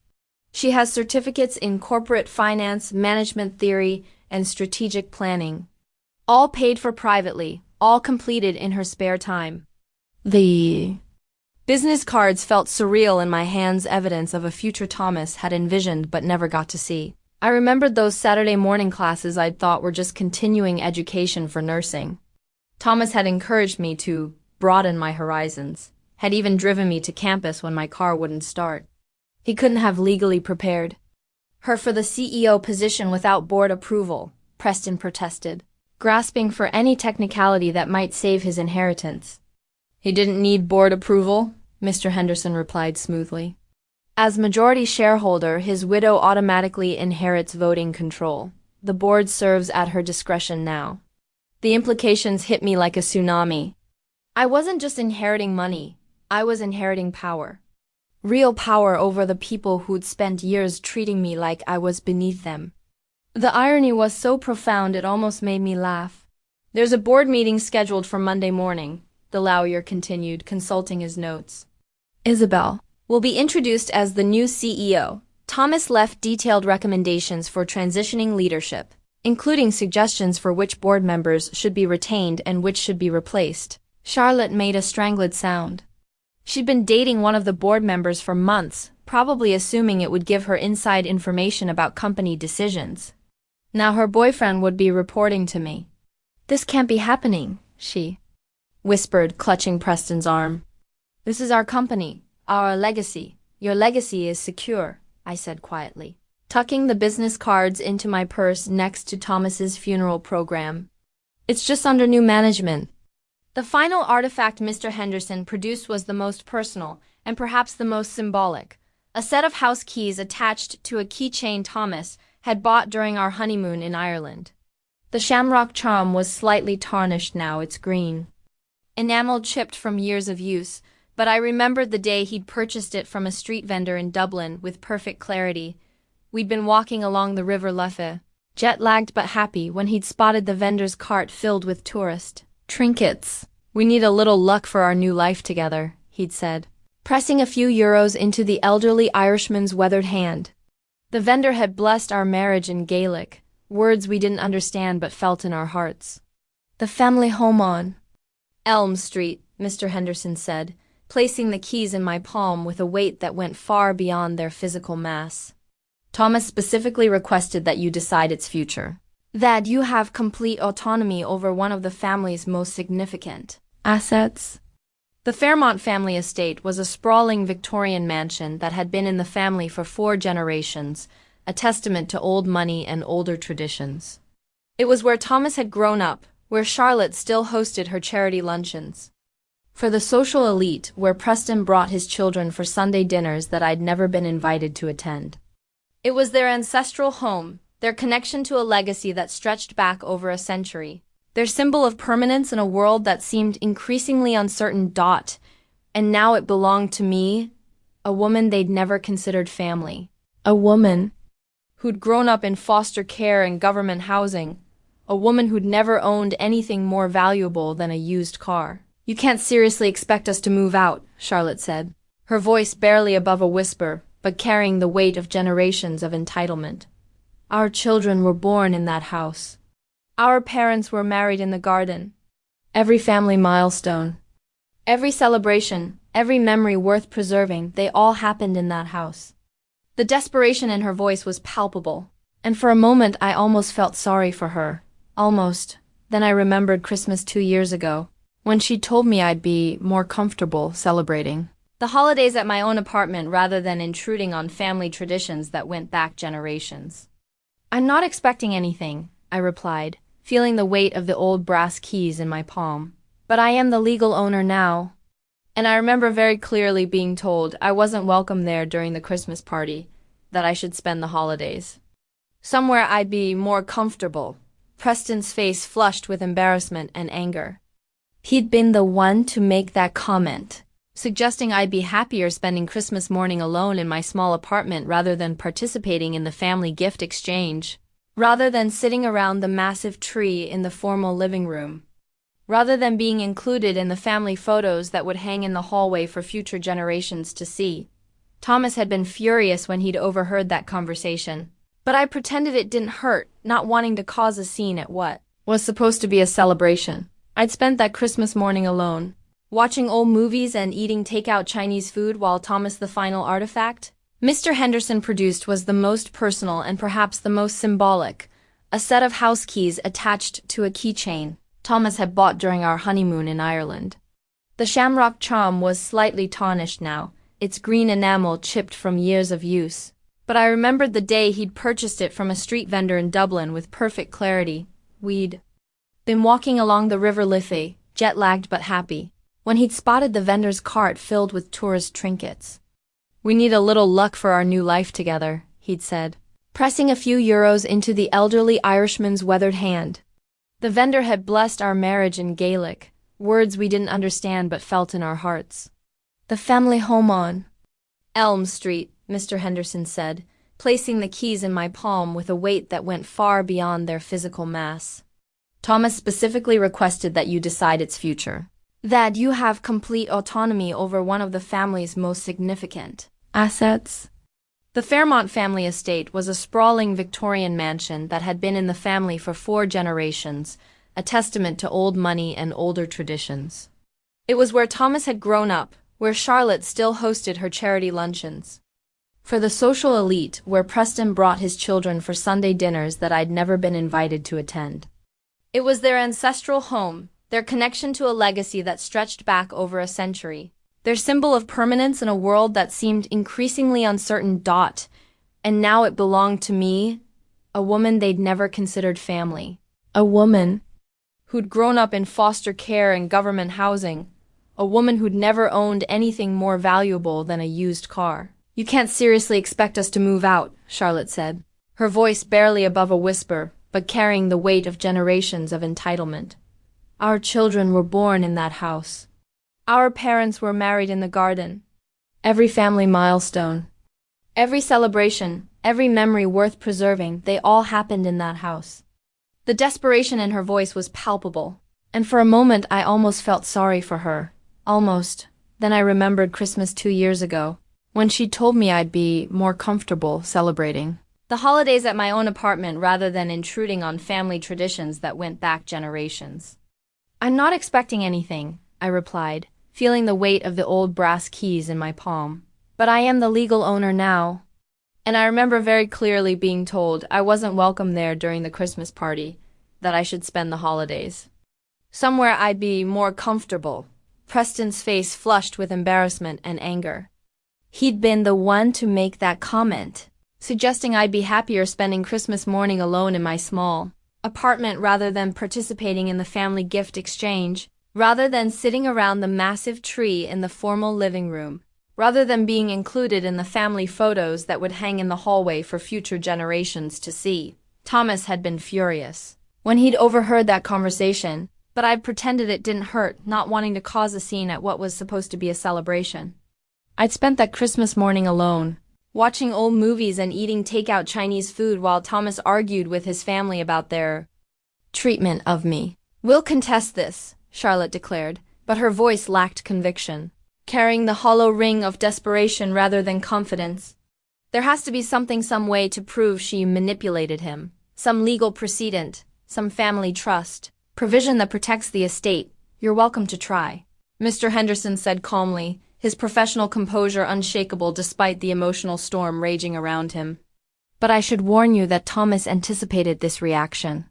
Speaker 1: She has certificates in corporate finance, management theory, and strategic planning. All paid for privately, all completed in her spare time. The business cards felt surreal in my hands, evidence of a future Thomas had envisioned but never got to see. I remembered those Saturday morning classes I'd thought were just continuing education for nursing. Thomas had encouraged me to broaden my horizons, had even driven me to campus when my car wouldn't start. He couldn't have legally prepared her for the CEO position without board approval, Preston protested, grasping for any technicality that might save his inheritance. He didn't need board approval, Mr. Henderson replied smoothly. As majority shareholder, his widow automatically inherits voting control. The board serves at her discretion now. The implications hit me like a tsunami. I wasn't just inheriting money, I was inheriting power. Real power over the people who'd spent years treating me like I was beneath them. The irony was so profound it almost made me laugh. There's a board meeting scheduled for Monday morning, the lawyer continued, consulting his notes. Isabelle will be introduced as the new CEO. Thomas left detailed recommendations for transitioning leadership, including suggestions for which board members should be retained and which should be replaced. Charlotte made a strangled sound. She'd been dating one of the board members for months, probably assuming it would give her inside information about company decisions. Now her boyfriend would be reporting to me. This can't be happening, she whispered, clutching Preston's arm. This is our company, our legacy. Your legacy is secure, I said quietly, tucking the business cards into my purse next to Thomas's funeral program. It's just under new management. The final artifact Mr. Henderson produced was the most personal, and perhaps the most symbolic. A set of house keys attached to a keychain Thomas had bought during our honeymoon in Ireland. The shamrock charm was slightly tarnished now, its green enamel chipped from years of use, but I remembered the day he'd purchased it from a street vendor in Dublin with perfect clarity. We'd been walking along the River Liffey, jet-lagged but happy, when he'd spotted the vendor's cart filled with tourist trinkets. We need a little luck for our new life together, he'd said, pressing a few euros into the elderly Irishman's weathered hand. The vendor had blessed our marriage in Gaelic, words we didn't understand but felt in our hearts. The family home on Elm Street, Mr. Henderson said, placing the keys in my palm with a weight that went far beyond their physical mass. Thomas specifically requested that you decide its future. That you have complete autonomy over one of the family's most significant assets. The Fairmont family estate was a sprawling Victorian mansion that had been in the family for 4 generations, a testament to old money and older traditions. It was where Thomas had grown up, where Charlotte still hosted her charity luncheons. For the social elite, where Preston brought his children for Sunday dinners that I'd never been invited to attend. It was their ancestral home, their connection to a legacy that stretched back over a century, their symbol of permanence in a world that seemed increasingly uncertain. And now it belonged to me, a woman they'd never considered family. A woman who'd grown up in foster care and government housing. A woman who'd never owned anything more valuable than a used car. You can't seriously expect us to move out, Charlotte said, her voice barely above a whisper, but carrying the weight of generations of entitlement. Our children were born in that house. Our parents were married in the garden. Every family milestone, every celebration, every memory worth preserving, they all happened in that house. The desperation in her voice was palpable, and for a moment I almost felt sorry for her. Almost. Then I remembered Christmas 2 years ago, when she told me I'd be more comfortable celebrating the holidays at my own apartment rather than intruding on family traditions that went back generations. I'm not expecting anything, I replied, feeling the weight of the old brass keys in my palm. But I am the legal owner now. And I remember very clearly being told I wasn't welcome there during the Christmas party, that I should spend the holidays somewhere I'd be more comfortable. Preston's face flushed with embarrassment and anger. He'd been the one to make that comment, suggesting I'd be happier spending Christmas morning alone in my small apartment rather than participating in the family gift exchange, rather than sitting around the massive tree in the formal living room, rather than being included in the family photos that would hang in the hallway for future generations to see. Thomas had been furious when he'd overheard that conversation, but I pretended it didn't hurt, not wanting to cause a scene at what was supposed to be a celebration. I'd spent that Christmas morning alone, watching old movies and eating takeout Chinese food while Thomas, the final artifact Mr. Henderson produced, was the most personal and perhaps the most symbolic, a set of house keys attached to a keychain Thomas had bought during our honeymoon in Ireland. The shamrock charm was slightly tarnished now, its green enamel chipped from years of use. But I remembered the day he'd purchased it from a street vendor in Dublin with perfect clarity. We'd been walking along the River Liffey, jet-lagged but happy, when he'd spotted the vendor's cart filled with tourist trinkets. We need a little luck for our new life together, he'd said, pressing a few euros into the elderly Irishman's weathered hand. The vendor had blessed our marriage in Gaelic, words we didn't understand but felt in our hearts. The family home on Elm Street, Mr. Henderson said, placing the keys in my palm with a weight that went far beyond their physical mass. Thomas specifically requested that you decide its future. That you have complete autonomy over one of the family's most significant assets. The Fairmont family estate was a sprawling Victorian mansion that had been in the family for 4 generations, a testament to old money and older traditions. It was where Thomas had grown up, where Charlotte still hosted her charity luncheons. For the social elite, where Preston brought his children for Sunday dinners that I'd never been invited to attend. It was their ancestral home, their connection to a legacy that stretched back over a century, their symbol of permanence in a world that seemed increasingly uncertain. And now it belonged to me, a woman they'd never considered family. A woman who'd grown up in foster care and government housing. A woman who'd never owned anything more valuable than a used car. You can't seriously expect us to move out, Charlotte said, her voice barely above a whisper, but carrying the weight of generations of entitlement. Our children were born in that house. Our parents were married in the garden. Every family milestone, every celebration, every memory worth preserving, they all happened in that house. The desperation in her voice was palpable, and for a moment I almost felt sorry for her. Almost. Then I remembered Christmas 2 years ago, when she told me I'd be more comfortable celebrating the holidays at my own apartment rather than intruding on family traditions that went back generations. I'm not expecting anything, I replied, feeling the weight of the old brass keys in my palm. But I am the legal owner now. And I remember very clearly being told I wasn't welcome there during the Christmas party, that I should spend the holidays somewhere I'd be more comfortable. Preston's face flushed with embarrassment and anger. He'd been the one to make that comment, suggesting I'd be happier spending Christmas morning alone in my small apartment rather than participating in the family gift exchange, rather than sitting around the massive tree in the formal living room, rather than being included in the family photos that would hang in the hallway for future generations to see. Thomas had been furious when he'd overheard that conversation, but I'd pretended it didn't hurt, not wanting to cause a scene at what was supposed to be a celebration. I'd spent that Christmas morning alone, watching old movies and eating takeout Chinese food while Thomas argued with his family about their treatment of me. We'll contest this, Charlotte declared, but her voice lacked conviction, carrying the hollow ring of desperation rather than confidence. There has to be something, some way to prove she manipulated him, some legal precedent, some family trust, provision that protects the estate. You're welcome to try, Mr. Henderson said calmly, his professional composure unshakable despite the emotional storm raging around him. But I should warn you that Thomas anticipated this reaction.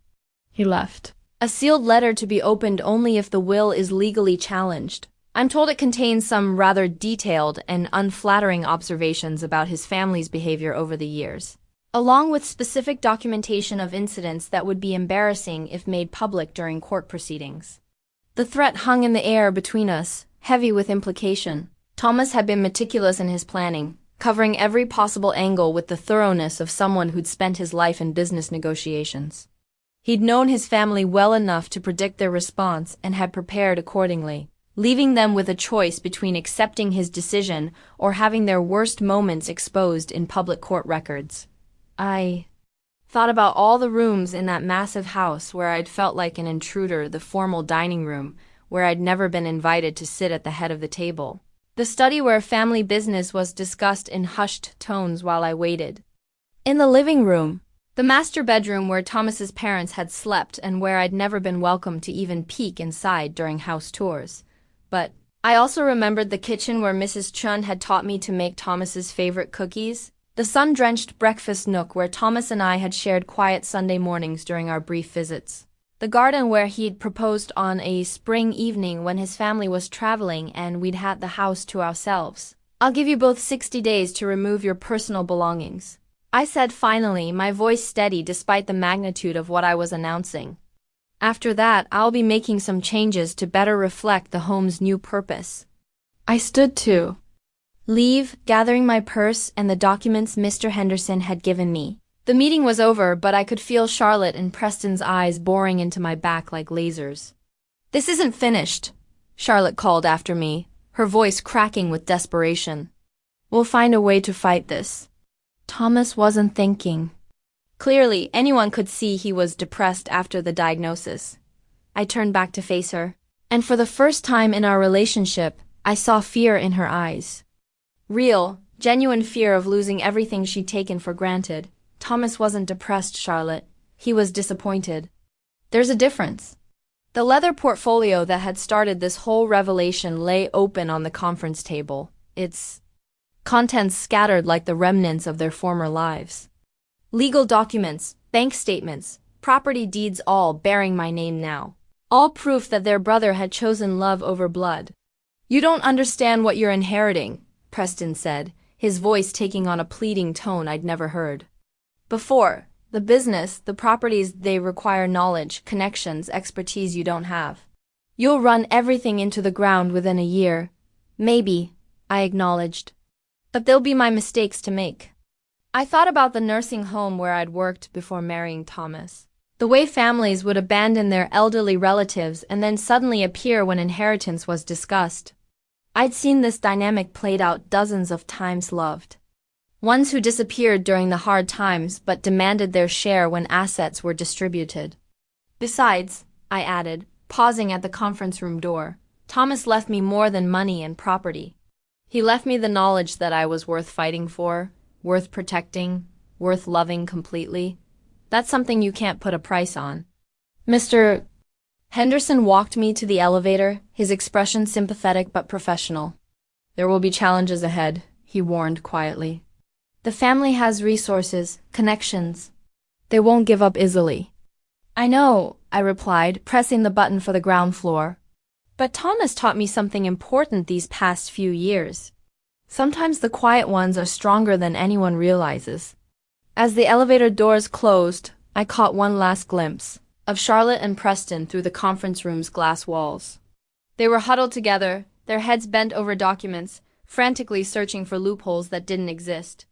Speaker 1: He left a sealed letter to be opened only if the will is legally challenged. I'm told it contains some rather detailed and unflattering observations about his family's behavior over the years, along with specific documentation of incidents that would be embarrassing if made public during court proceedings. The threat hung in the air between us, heavy with implication. Thomas had been meticulous in his planning, covering every possible angle with the thoroughness of someone who'd spent his life in business negotiations. He'd known his family well enough to predict their response and had prepared accordingly, leaving them with a choice between accepting his decision or having their worst moments exposed in public court records. I thought about all the rooms in that massive house where I'd felt like an intruder, the formal dining room where I'd never been invited to sit at the head of the table, the study where family business was discussed in hushed tones while I waited, in the living room, the master bedroom where Thomas's parents had slept and where I'd never been welcome to even peek inside during house tours. But I also remembered the kitchen where Mrs. Chun had taught me to make Thomas's favorite cookies, the sun-drenched breakfast nook where Thomas and I had shared quiet Sunday mornings during our brief visits, the garden where he'd proposed on a spring evening when his family was traveling and we'd had the house to ourselves. I'll give you both 60 days to remove your personal belongings, I said finally, my voice steady despite the magnitude of what I was announcing. After that, I'll be making some changes to better reflect the home's new purpose. I stood to leave, gathering my purse and the documents Mr. Henderson had given me. The meeting was over, but I could feel Charlotte and Preston's eyes boring into my back like lasers. This isn't finished, Charlotte called after me, her voice cracking with desperation. We'll find a way to fight this. Thomas wasn't thinking. Clearly, anyone could see he was depressed after the diagnosis. I turned back to face her, and for the first time in our relationship, I saw fear in her eyes. Real, genuine fear of losing everything she'd taken for granted. Thomas wasn't depressed, Charlotte. He was disappointed. There's a difference. The leather portfolio that had started this whole revelation lay open on the conference table, its contents scattered like the remnants of their former lives. Legal documents, bank statements, property deeds, all bearing my name now. All proof that their brother had chosen love over blood. You don't understand what you're inheriting, Preston said, his voice taking on a pleading tone I'd never heard before. The business, the properties, they require knowledge, connections, expertise you don't have. You'll run everything into the ground within a year. Maybe, I acknowledged. But they'll be my mistakes to make. I thought about the nursing home where I'd worked before marrying Thomas. The way families would abandon their elderly relatives and then suddenly appear when inheritance was discussed. I'd seen this dynamic played out dozens of times. Loved ones who disappeared during the hard times but demanded their share when assets were distributed. Besides, I added, pausing at the conference room door, Thomas left me more than money and property. He left me the knowledge that I was worth fighting for, worth protecting, worth loving completely. That's something you can't put a price on. Mr. Henderson walked me to the elevator, his expression sympathetic but professional. There will be challenges ahead, he warned quietly. The family has resources, connections. They won't give up easily. I know, I replied, pressing the button for the ground floor. But Thomas taught me something important these past few years. Sometimes the quiet ones are stronger than anyone realizes. As the elevator doors closed, I caught one last glimpse of Charlotte and Preston through the conference room's glass walls. They were huddled together, their heads bent over documents, frantically searching for loopholes that didn't exist.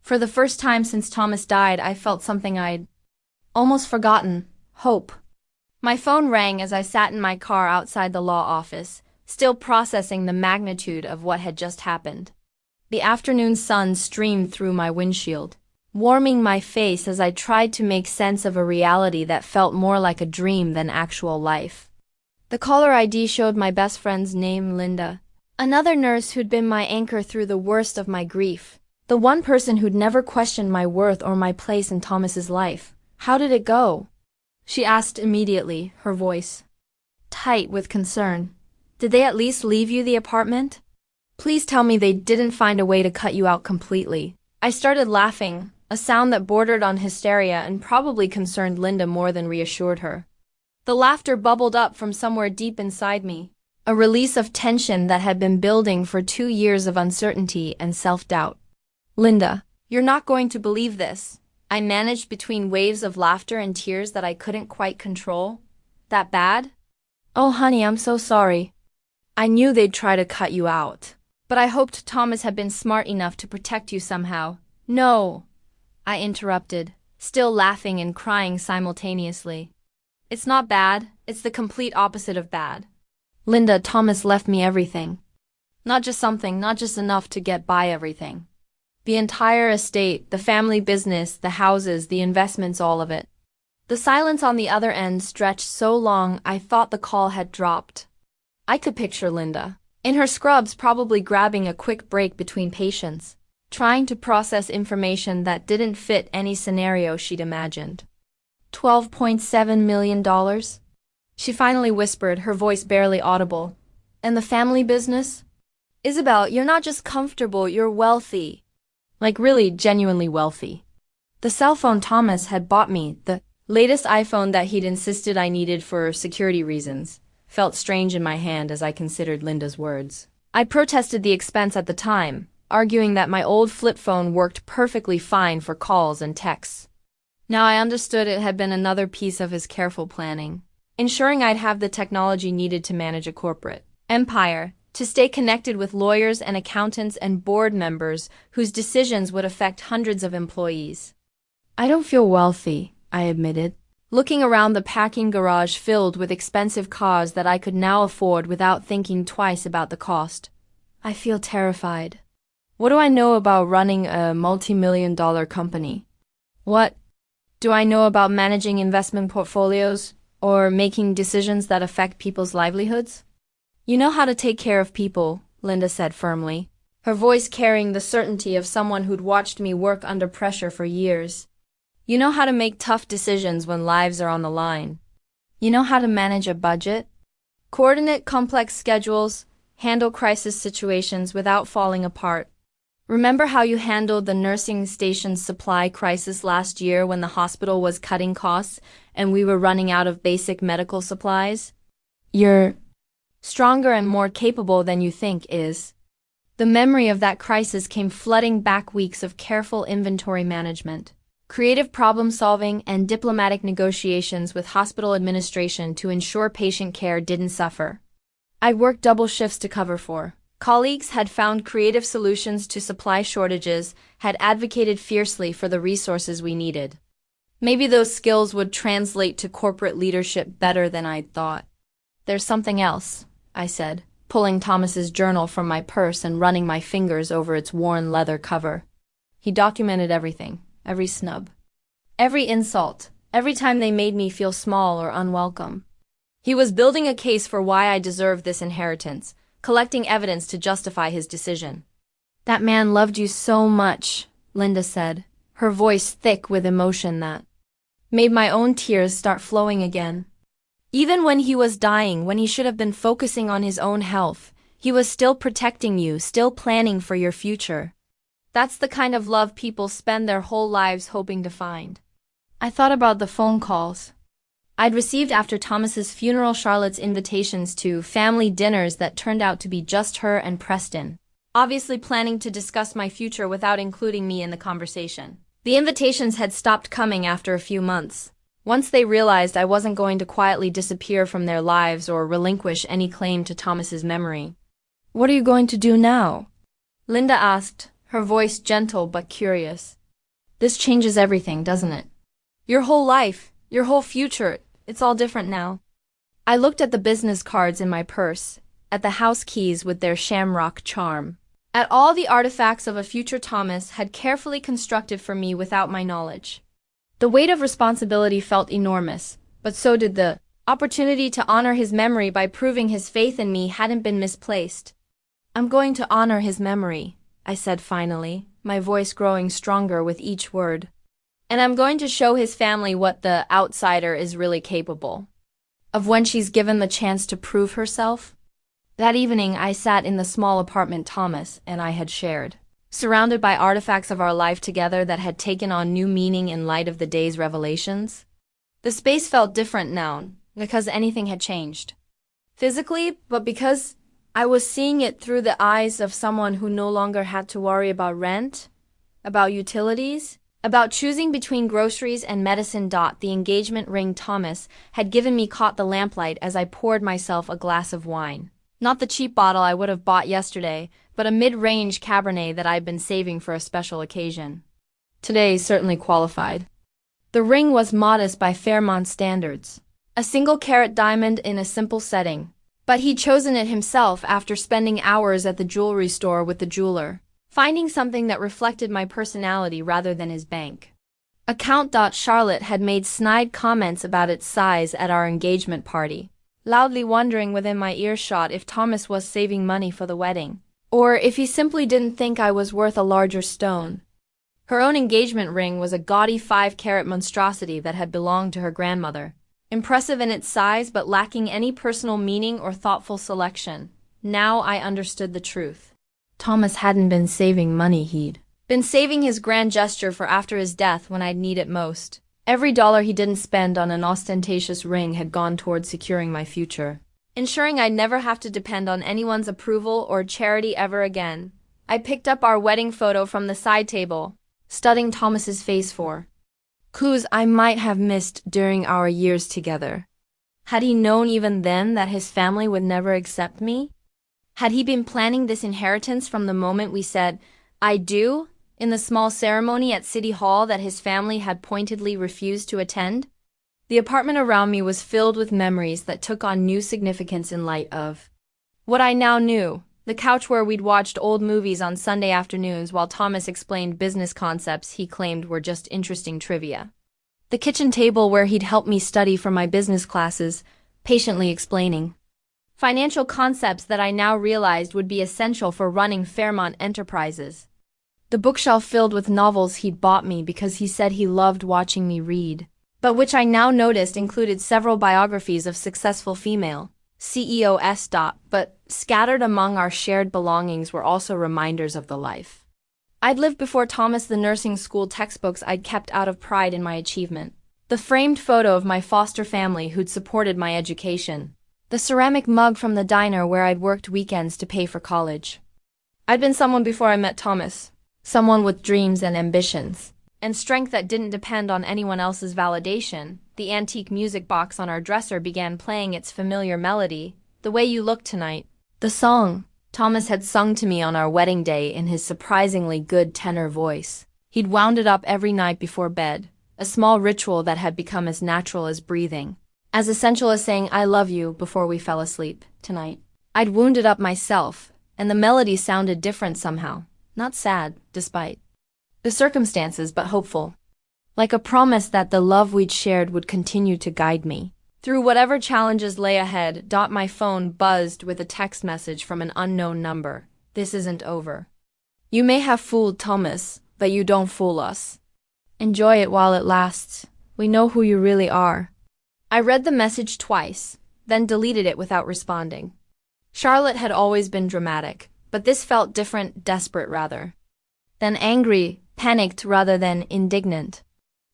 Speaker 1: For the first time since Thomas died, I felt something I'd almost forgotten: hope. My phone rang as I sat in my car outside the law office, still processing the magnitude of what had just happened. The afternoon sun streamed through my windshield, warming my face as I tried to make sense of a reality that felt more like a dream than actual life. The caller ID showed my best friend's name, Linda, another nurse who'd been my anchor through the worst of my grief, the one person who'd never questioned my worth or my place in Thomas's life. How did it go? She asked immediately, her voice tight with concern. Did they at least leave you the apartment? Please tell me they didn't find a way to cut you out completely. I started laughing, a sound that bordered on hysteria and probably concerned Linda more than reassured her. The laughter bubbled up from somewhere deep inside me, a release of tension that had been building for 2 years of uncertainty and self-doubt. Linda, you're not going to believe this. I managed between waves of laughter and tears that I couldn't quite control. That bad? Oh, honey, I'm so sorry. I knew they'd try to cut you out. But I hoped Thomas had been smart enough to protect you somehow. No, I interrupted, still laughing and crying simultaneously. It's not bad. It's the complete opposite of bad. Linda, Thomas left me everything. Not just something, not just enough to get by everything. The entire estate, the family business, the houses, the investments, all of it. The silence on the other end stretched so long I thought the call had dropped. I could picture Linda, in her scrubs, probably grabbing a quick break between patients, trying to process information that didn't fit any scenario she'd imagined. $12.7 million? She finally whispered, her voice barely audible. And the family business? Isabelle, you're not just comfortable, you're wealthy. Like really, genuinely wealthy. The cell phone Thomas had bought me, the latest iPhone that he'd insisted I needed for security reasons, felt strange in my hand as I considered Linda's words. I protested the expense at the time, arguing that my old flip phone worked perfectly fine for calls and texts. Now I understood it had been another piece of his careful planning, ensuring I'd have the technology needed to manage a corporate empire, to stay connected with lawyers and accountants and board members whose decisions would affect hundreds of employees. I don't feel wealthy, I admitted, looking around the packing garage filled with expensive cars that I could now afford without thinking twice about the cost. I feel terrified. What do I know about running a multi-million-dollar company? What do I know about managing investment portfolios or making decisions that affect people's livelihoods? You know how to take care of people, Linda said firmly, her voice carrying the certainty of someone who'd watched me work under pressure for years. You know how to make tough decisions when lives are on the line. You know how to manage a budget, coordinate complex schedules, handle crisis situations without falling apart. Remember how you handled the nursing station's supply crisis last year when the hospital was cutting costs and we were running out of basic medical supplies? You're stronger and more capable than you think is. The memory of that crisis came flooding back weeks of careful inventory management, creative problem solving, and diplomatic negotiations with hospital administration to ensure patient care didn't suffer. I'd worked double shifts to cover for. Colleagues had found creative solutions to supply shortages, had advocated fiercely for the resources we needed. Maybe those skills would translate to corporate leadership better than I'd thought. There's something else, I said, pulling Thomas's journal from my purse and running my fingers over its worn leather cover. He documented everything, every snub, every insult, every time they made me feel small or unwelcome. He was building a case for why I deserved this inheritance, collecting evidence to justify his decision. That man loved you so much, Linda said, her voice thick with emotion that made my own tears start flowing again. Even when he was dying, when he should have been focusing on his own health, he was still protecting you, still planning for your future. That's the kind of love people spend their whole lives hoping to find. I thought about the phone calls I'd received after Thomas's funeral, Charlotte's invitations to family dinners that turned out to be just her and Preston, obviously planning to discuss my future without including me in the conversation. The invitations had stopped coming after a few months, once they realized I wasn't going to quietly disappear from their lives or relinquish any claim to Thomas's memory. "What are you going to do now?" Linda asked, her voice gentle but curious. "This changes everything, doesn't it? Your whole life, your whole future, it's all different now." I looked at the business cards in my purse, at the house keys with their shamrock charm, at all the artifacts of a future Thomas had carefully constructed for me without my knowledge. The weight of responsibility felt enormous, but so did the opportunity to honor his memory by proving his faith in me hadn't been misplaced. "I'm going to honor his memory," I said finally, my voice growing stronger with each word. "And I'm going to show his family what the outsider is really capable of when she's given the chance to prove herself." That evening, I sat in the small apartment Thomas and I had shared, surrounded by artifacts of our life together that had taken on new meaning in light of the day's revelations. The space felt different now, because anything had changed. Physically, but because I was seeing it through the eyes of someone who no longer had to worry about rent, about utilities, about choosing between groceries and medicine. The engagement ring Thomas had given me caught the lamplight as I poured myself a glass of wine. Not the cheap bottle I would have bought yesterday, but a mid-range Cabernet that I'd been saving for a special occasion. Today certainly qualified. The ring was modest by Fairmont standards, a single-carat diamond in a simple setting, but he'd chosen it himself after spending hours at the jewelry store with the jeweler, finding something that reflected my personality rather than his bank account. Charlotte had made snide comments about its size at our engagement party, loudly wondering within my earshot if Thomas was saving money for the wedding, or if he simply didn't think I was worth a larger stone. Her own engagement ring was a gaudy 5-carat monstrosity that had belonged to her grandmother, impressive in its size but lacking any personal meaning or thoughtful selection. Now I understood the truth. Thomas hadn't been saving money, he'd been saving his grand gesture for after his death when I'd need it most. Every dollar he didn't spend on an ostentatious ring had gone towards securing my future, ensuring I'd never have to depend on anyone's approval or charity ever again. I picked up our wedding photo from the side table, studying Thomas's face for clues I might have missed during our years together. Had he known even then that his family would never accept me? Had he been planning this inheritance from the moment we said, "I do," in the small ceremony at City Hall that his family had pointedly refused to attend? The apartment around me was filled with memories that took on new significance in light of what I now knew, The couch where we'd watched old movies on Sunday afternoons while Thomas explained business concepts he claimed were just interesting trivia. The kitchen table where he'd helped me study for my business classes, patiently explaining financial concepts that I now realized would be essential for running Fairmont Enterprises. The bookshelf filled with novels he'd bought me because he said he loved watching me read, but which I now noticed included several biographies of successful female CEOs. But scattered among our shared belongings were also reminders of the life I'd lived before Thomas, the nursing school textbooks I'd kept out of pride in my achievement, the framed photo of my foster family who'd supported my education, the ceramic mug from the diner where I'd worked weekends to pay for college. I'd been someone before I met Thomas, someone with dreams and ambitions, and strength that didn't depend on anyone else's validation. The antique music box on our dresser began playing its familiar melody, "The Way You Look Tonight," the song Thomas had sung to me on our wedding day in his surprisingly good tenor voice. He'd wound it up every night before bed, a small ritual that had become as natural as breathing, as essential as saying "I love you" before we fell asleep. Tonight, I'd wound it up myself, and the melody sounded different somehow, not sad, despite the circumstances, but hopeful, like a promise that the love we'd shared would continue to guide me through whatever challenges lay ahead. My phone buzzed with a text message from an unknown number. "This isn't over. You may have fooled Thomas, but you don't fool us. Enjoy it while it lasts. We know who you really are." I read the message twice, then deleted it without responding. Charlotte had always been dramatic, but this felt different, desperate rather than angry, panicked rather than indignant.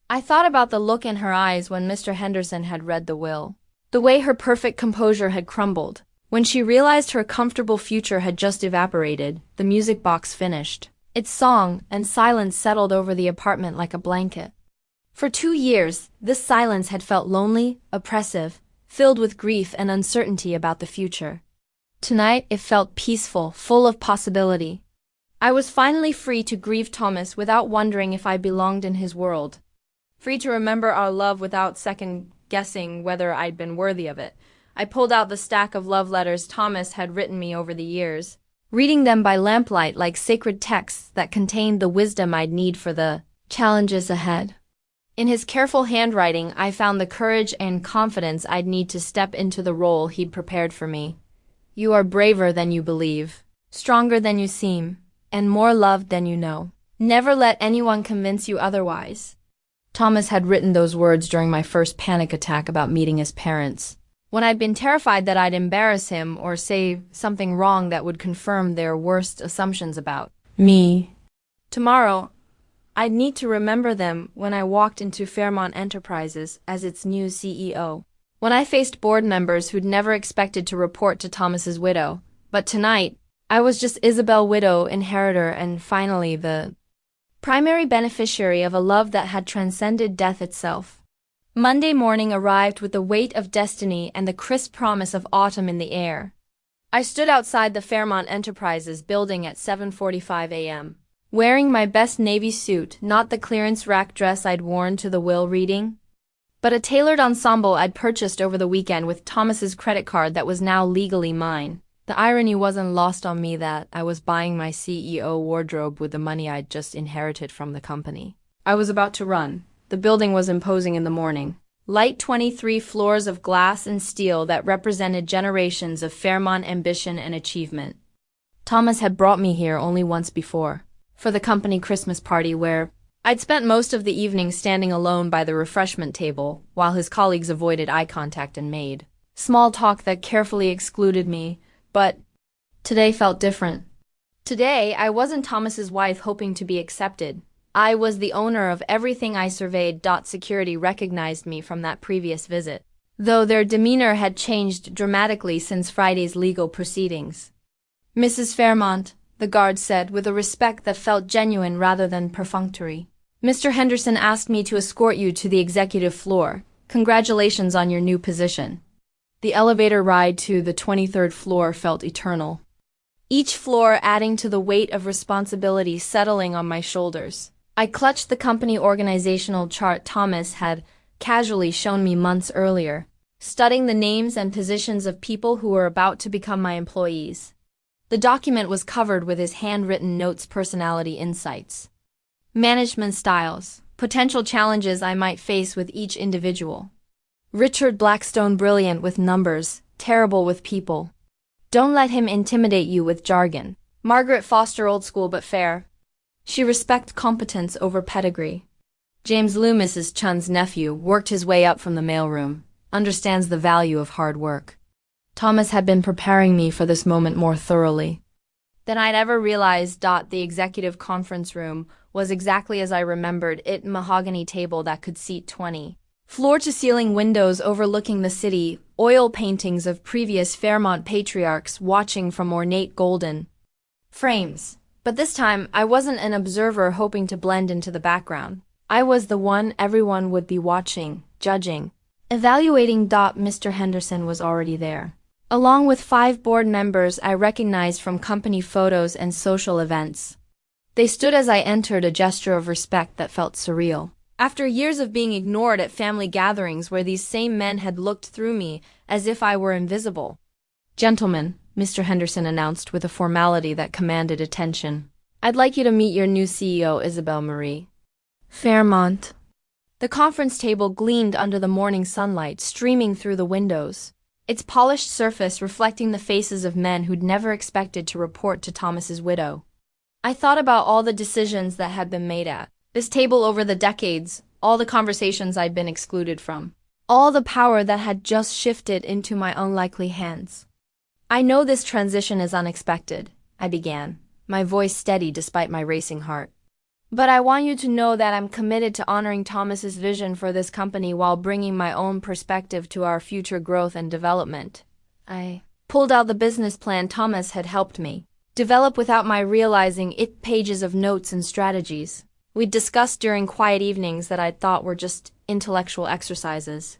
Speaker 1: I thought about the look in her eyes when Mr. Henderson had read the will, the way her perfect composure had crumbled when she realized her comfortable future had just evaporated. The music box finished its song, and silence settled over the apartment like a blanket. For 2 years, this silence had felt lonely, oppressive, filled with grief and uncertainty about the future. Tonight, it felt peaceful, full of possibility. I was finally free to grieve Thomas without wondering if I belonged in his world. Free to remember our love without second-guessing whether I'd been worthy of it. I pulled out the stack of love letters Thomas had written me over the years, reading them by lamplight like sacred texts that contained the wisdom I'd need for the challenges ahead. In his careful handwriting, I found the courage and confidence I'd need to step into the role he'd prepared for me. "You are braver than you believe, stronger than you seem, and more loved than you know. Never let anyone convince you otherwise." Thomas had written those words during my first panic attack about meeting his parents, when I'd been terrified that I'd embarrass him or say something wrong that would confirm their worst assumptions about me. Tomorrow, I'd need to remember them when I walked into Fairmont Enterprises as its new CEO. When I faced board members who'd never expected to report to Thomas's widow. But tonight, I was just Isabelle, widow, inheritor, and finally the primary beneficiary of a love that had transcended death itself. Monday morning arrived with the weight of destiny and the crisp promise of autumn in the air. I stood outside the Fairmont Enterprises building at 7:45 a.m., wearing my best navy suit, not the clearance rack dress I'd worn to the will reading, but a tailored ensemble I'd purchased over the weekend with Thomas's credit card that was now legally mine. The irony wasn't lost on me that I was buying my CEO wardrobe with the money I'd just inherited from the company. I was about to run. The building was imposing in the morning. Light 23 floors of glass and steel that represented generations of Fairmont ambition and achievement. Thomas had brought me here only once before, for the company Christmas party where I'd spent most of the evening standing alone by the refreshment table while his colleagues avoided eye contact and made small talk that carefully excluded me. But today felt different. Today, I wasn't Thomas's wife hoping to be accepted. I was the owner of everything I surveyed. Security recognized me from that previous visit, though their demeanor had changed dramatically since Friday's legal proceedings. "Mrs. Fairmont," the guard said with a respect that felt genuine rather than perfunctory. "Mr. Henderson asked me to escort you to the executive floor. Congratulations on your new position." The elevator ride to the 23rd floor felt eternal, each floor adding to the weight of responsibility settling on my shoulders. I clutched the company organizational chart Thomas had casually shown me months earlier, studying the names and positions of people who were about to become my employees. The document was covered with his handwritten notes, personality insights, management styles, potential challenges I might face with each individual. Richard Blackstone, brilliant with numbers, terrible with people. Don't let him intimidate you with jargon. Margaret Foster, old school but fair. She respects competence over pedigree. James Liu, Mrs. Chun's nephew, worked his way up from the mailroom, understands the value of hard work. Thomas had been preparing me for this moment more thoroughly than I'd ever realized. The executive conference room was exactly as I remembered it, mahogany table that could seat 20. Floor-to-ceiling windows overlooking the city, oil paintings of previous Fairmont patriarchs watching from ornate golden frames. But this time, I wasn't an observer hoping to blend into the background. I was the one everyone would be watching, judging, evaluating. Mr. Henderson was already there, along with 5 board members I recognized from company photos and social events. They stood as I entered, a gesture of respect that felt surreal. After years of being ignored at family gatherings where these same men had looked through me as if I were invisible. "Gentlemen," Mr. Henderson announced with a formality that commanded attention, "I'd like you to meet your new CEO, Isabelle Marie Fairmont." The conference table gleamed under the morning sunlight streaming through the windows, its polished surface reflecting the faces of men who'd never expected to report to Thomas's widow. I thought about all the decisions that had been made at this table over the decades, all the conversations I'd been excluded from, all the power that had just shifted into my unlikely hands. "I know this transition is unexpected," I began, my voice steady despite my racing heart. "But I want you to know that I'm committed to honoring Thomas's vision for this company while bringing my own perspective to our future growth and development." I pulled out the business plan Thomas had helped me develop without my realizing it, pages of notes and strategies we'd discussed during quiet evenings that I'd thought were just intellectual exercises.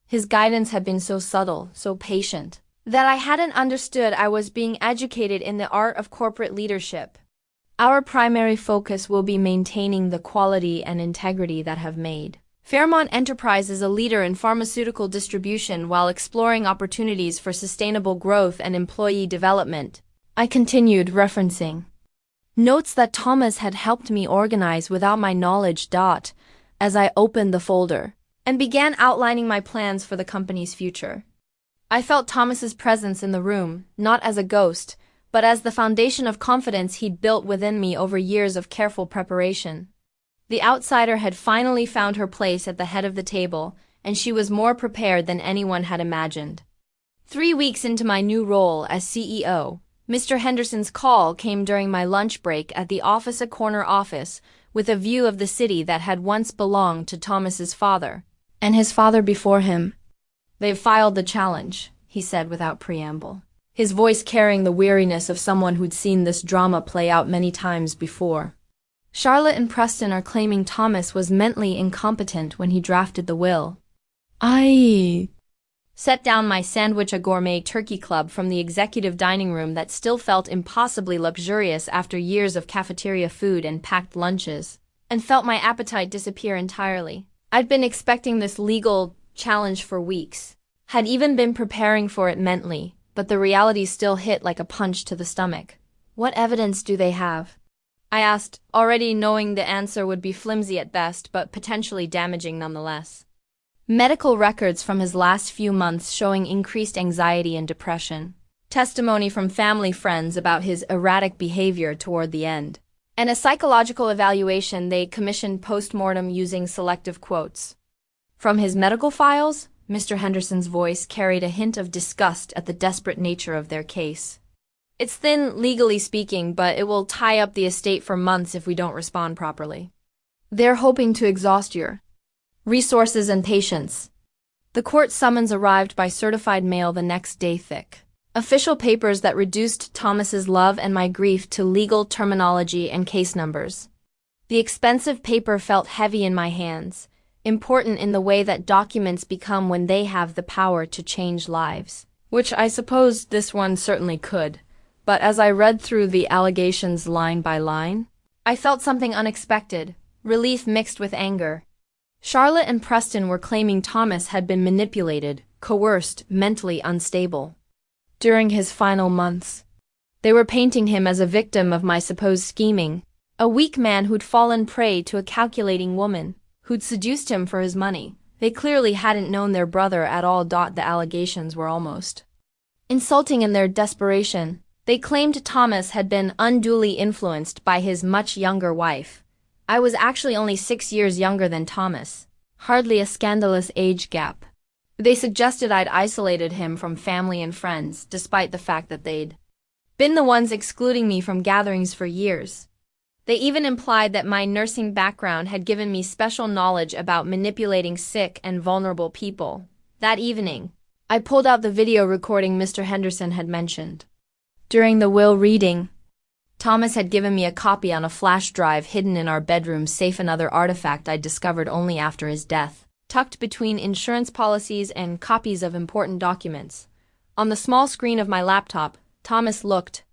Speaker 1: His guidance had been so subtle, so patient, that I hadn't understood I was being educated in the art of corporate leadership. "Our primary focus will be maintaining the quality and integrity that have made Fairmont Enterprises a leader in pharmaceutical distribution while exploring opportunities for sustainable growth and employee development," I continued, referencing notes that Thomas had helped me organize without my knowledge. As I opened the folder and began outlining my plans for the company's future, I felt Thomas's presence in the room, not as a ghost, but as the foundation of confidence he'd built within me over years of careful preparation. The outsider had finally found her place at the head of the table, and she was more prepared than anyone had imagined. 3 weeks into my new role as CEO, Mr. Henderson's call came during my lunch break at the office, a corner office with a view of the city that had once belonged to Thomas's father, and his father before him. "They've filed the challenge," he said without preamble, his voice carrying the weariness of someone who'd seen this drama play out many times before. "Charlotte and Preston are claiming Thomas was mentally incompetent when he drafted the will." I set down my sandwich, a gourmet turkey club from the executive dining room that still felt impossibly luxurious after years of cafeteria food and packed lunches, and felt my appetite disappear entirely. I'd been expecting this legal challenge for weeks, had even been preparing for it mentally, but the reality still hit like a punch to the stomach. "What evidence do they have?" I asked, already knowing the answer would be flimsy at best, but potentially damaging nonetheless. Medical records from his last few months showing increased anxiety and depression, testimony from family friends about his erratic behavior toward the end, and a psychological evaluation they commissioned post-mortem using selective quotes. From his medical files, Mr. Henderson's voice carried a hint of disgust at the desperate nature of their case. "It's thin, legally speaking, but it will tie up the estate for months if we don't respond properly. They're hoping to exhaust your resources and patience." The court summons arrived by certified mail the next day, thick official papers that reduced Thomas's love and my grief to legal terminology and case numbers. The expensive paper felt heavy in my hands, important in the way that documents become when they have the power to change lives, which I suppose this one certainly could. But as I read through the allegations line by line, I felt something unexpected, relief mixed with anger. Charlotte and Preston were claiming Thomas had been manipulated, coerced, mentally unstable during his final months. They were painting him as a victim of my supposed scheming, a weak man who'd fallen prey to a calculating woman, who'd seduced him for his money. They clearly hadn't known their brother at all. The allegations were almost insulting in their desperation. They claimed Thomas had been unduly influenced by his much younger wife. I was actually only 6 years younger than Thomas. Hardly a scandalous age gap. They suggested I'd isolated him from family and friends, despite the fact that they'd been the ones excluding me from gatherings for years. They even implied that my nursing background had given me special knowledge about manipulating sick and vulnerable people. That evening, I pulled out the video recording Mr. Henderson had mentioned. During the will reading, Thomas had given me a copy on a flash drive hidden in our bedroom safe, another artifact I'd discovered only after his death, tucked between insurance policies and copies of important documents. On the small screen of my laptop, Thomas looked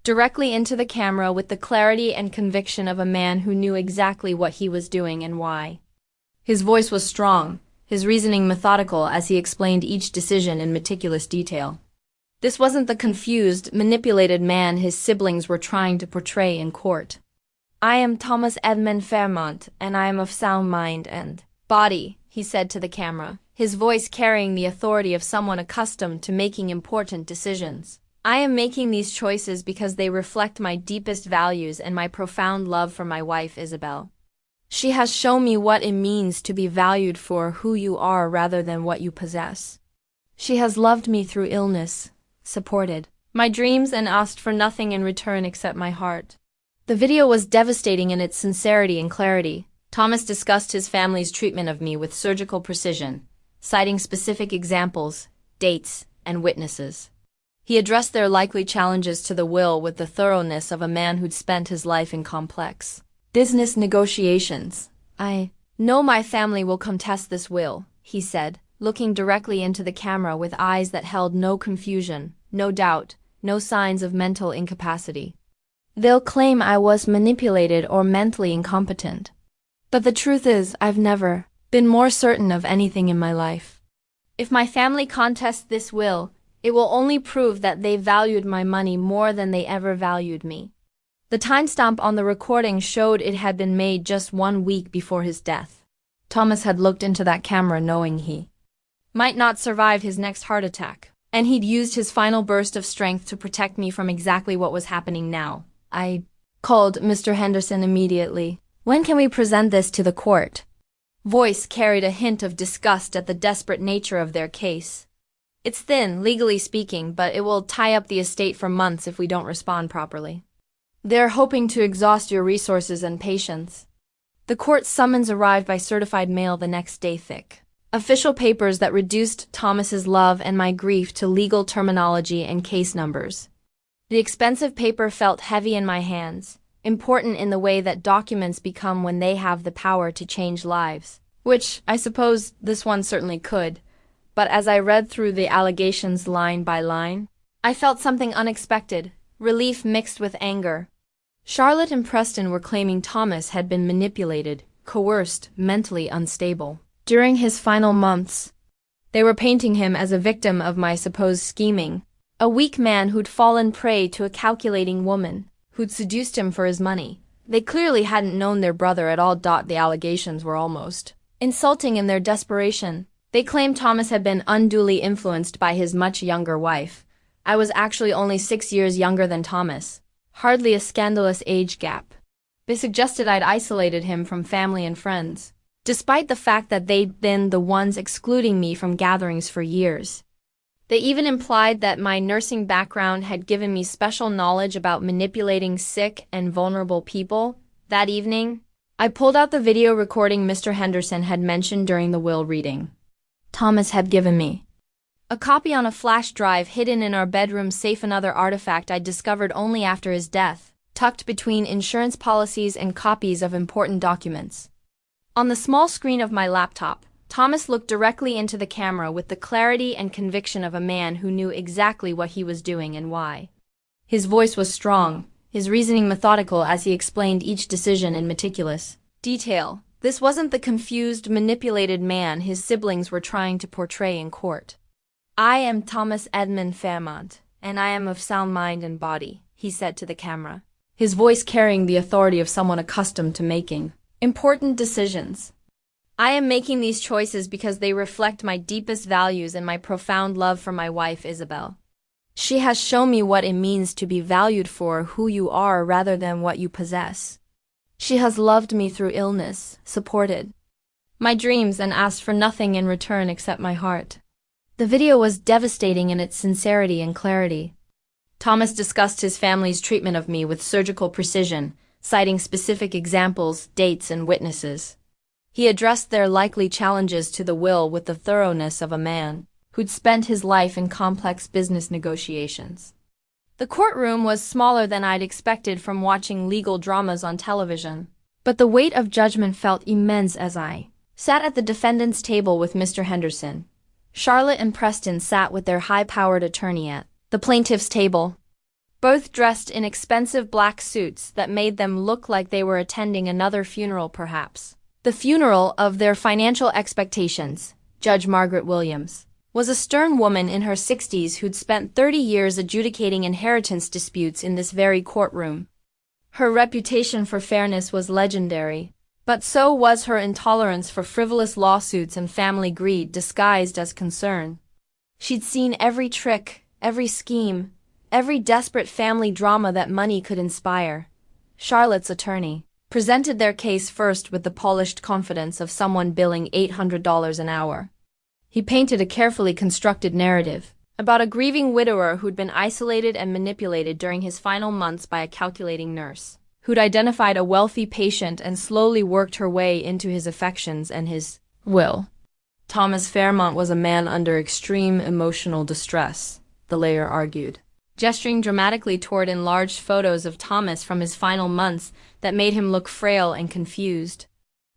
Speaker 1: directly into the camera with the clarity and conviction of a man who knew exactly what he was doing and why. His voice was strong, his reasoning methodical as he explained each decision in meticulous detail. This wasn't the confused, manipulated man his siblings were trying to portray in court. I am Thomas Edmund Fairmont, and I am of sound mind and body, he said to the camera, his voice carrying the authority of someone accustomed to making important decisions. I am making these choices because they reflect my deepest values and my profound love for my wife, Isabelle. She has shown me what it means to be valued for who you are rather than what you possess. She has loved me through illness, supported my dreams, and asked for nothing in return except my heart. The video was devastating in its sincerity and clarity. Thomas discussed his family's treatment of me with surgical precision, citing specific examples, dates, and witnesses. He addressed their likely challenges to the will with the thoroughness of a man who'd spent his life in complex business negotiations. I know my family will contest this will, he said, looking directly into the camera with eyes that held no confusion, no doubt, no signs of mental incapacity. They'll claim I was manipulated or mentally incompetent. But the truth is, I've never been more certain of anything in my life. If my family contests this will, it will only prove that they valued my money more than they ever valued me. The timestamp on the recording showed it had been made just 1 week before his death. Thomas had looked into that camera knowing he might not survive his next heart attack, and he'd used his final burst of strength to protect me from exactly what was happening now. I called Mr. Henderson immediately. When can we present this to the court? Voice carried a hint of disgust at the desperate nature of their case. It's thin, legally speaking, but it will tie up the estate for months if we don't respond properly. They're hoping to exhaust your resources and patience. The court summons arrived by certified mail the next day, thick official papers that reduced Thomas's love and my grief to legal terminology and case numbers. The expensive paper felt heavy in my hands, important in the way that documents become when they have the power to change lives, which I suppose this one certainly could. But as I read through the allegations line by line, I felt something unexpected, relief mixed with anger. Charlotte and Preston were claiming Thomas had been manipulated, coerced, mentally unstable. During his final months, they were painting him as a victim of my supposed scheming, a weak man who'd fallen prey to a calculating woman, who'd seduced him for his money. They clearly hadn't known their brother at all. The allegations were almost insulting in their desperation. They claimed Thomas had been unduly influenced by his much younger wife. I was actually only 6 years younger than Thomas. Hardly a scandalous age gap. They suggested I'd isolated him from family and friends, despite the fact that they'd been the ones excluding me from gatherings for years. They even implied that my nursing background had given me special knowledge about manipulating sick and vulnerable people. That evening, I pulled out the video recording Mr. Henderson had mentioned during the will reading. Thomas had given me a copy on a flash drive hidden in our bedroom safe, another artifact I'd discovered only after his death, tucked between insurance policies and copies of important documents. On the small screen of my laptop, Thomas looked directly into the camera with the clarity and conviction of a man who knew exactly what he was doing and why. His voice was strong, his reasoning methodical as he explained each decision in meticulous detail. This wasn't the confused, manipulated man his siblings were trying to portray in court. I am Thomas Edmund Fairmont, and I am of sound mind and body, he said to the camera, his voice carrying the authority of someone accustomed to making important decisions. I am making these choices because they reflect my deepest values and my profound love for my wife, Isabelle. She has shown me what it means to be valued for who you are rather than what you possess. She has loved me through illness, supported my dreams, and asked for nothing in return except my heart. The video was devastating in its sincerity and clarity. Thomas discussed his family's treatment of me with surgical precision, citing specific examples, dates, and witnesses. He addressed their likely challenges to the will with the thoroughness of a man who'd spent his life in complex business negotiations. The courtroom was smaller than I'd expected from watching legal dramas on television, but the weight of judgment felt immense as I sat at the defendant's table with Mr. Henderson. Charlotte and Preston sat with their high-powered attorney at the plaintiff's table, both dressed in expensive black suits that made them look like they were attending another funeral, perhaps the funeral of their financial expectations. Judge Margaret Williams was a stern woman in her 60s who'd spent 30 years adjudicating inheritance disputes in this very courtroom. Her reputation for fairness was legendary, but so was her intolerance for frivolous lawsuits and family greed disguised as concern. She'd seen every trick, every scheme, every desperate family drama that money could inspire. Charlotte's attorney presented their case first with the polished confidence of someone billing $800 an hour. He painted a carefully constructed narrative about a grieving widower who'd been isolated and manipulated during his final months by a calculating nurse, who'd identified a wealthy patient and slowly worked her way into his affections and his will. Thomas Fairmont was a man under extreme emotional distress, the lawyer argued, gesturing dramatically toward enlarged photos of Thomas from his final months that made him look frail and confused.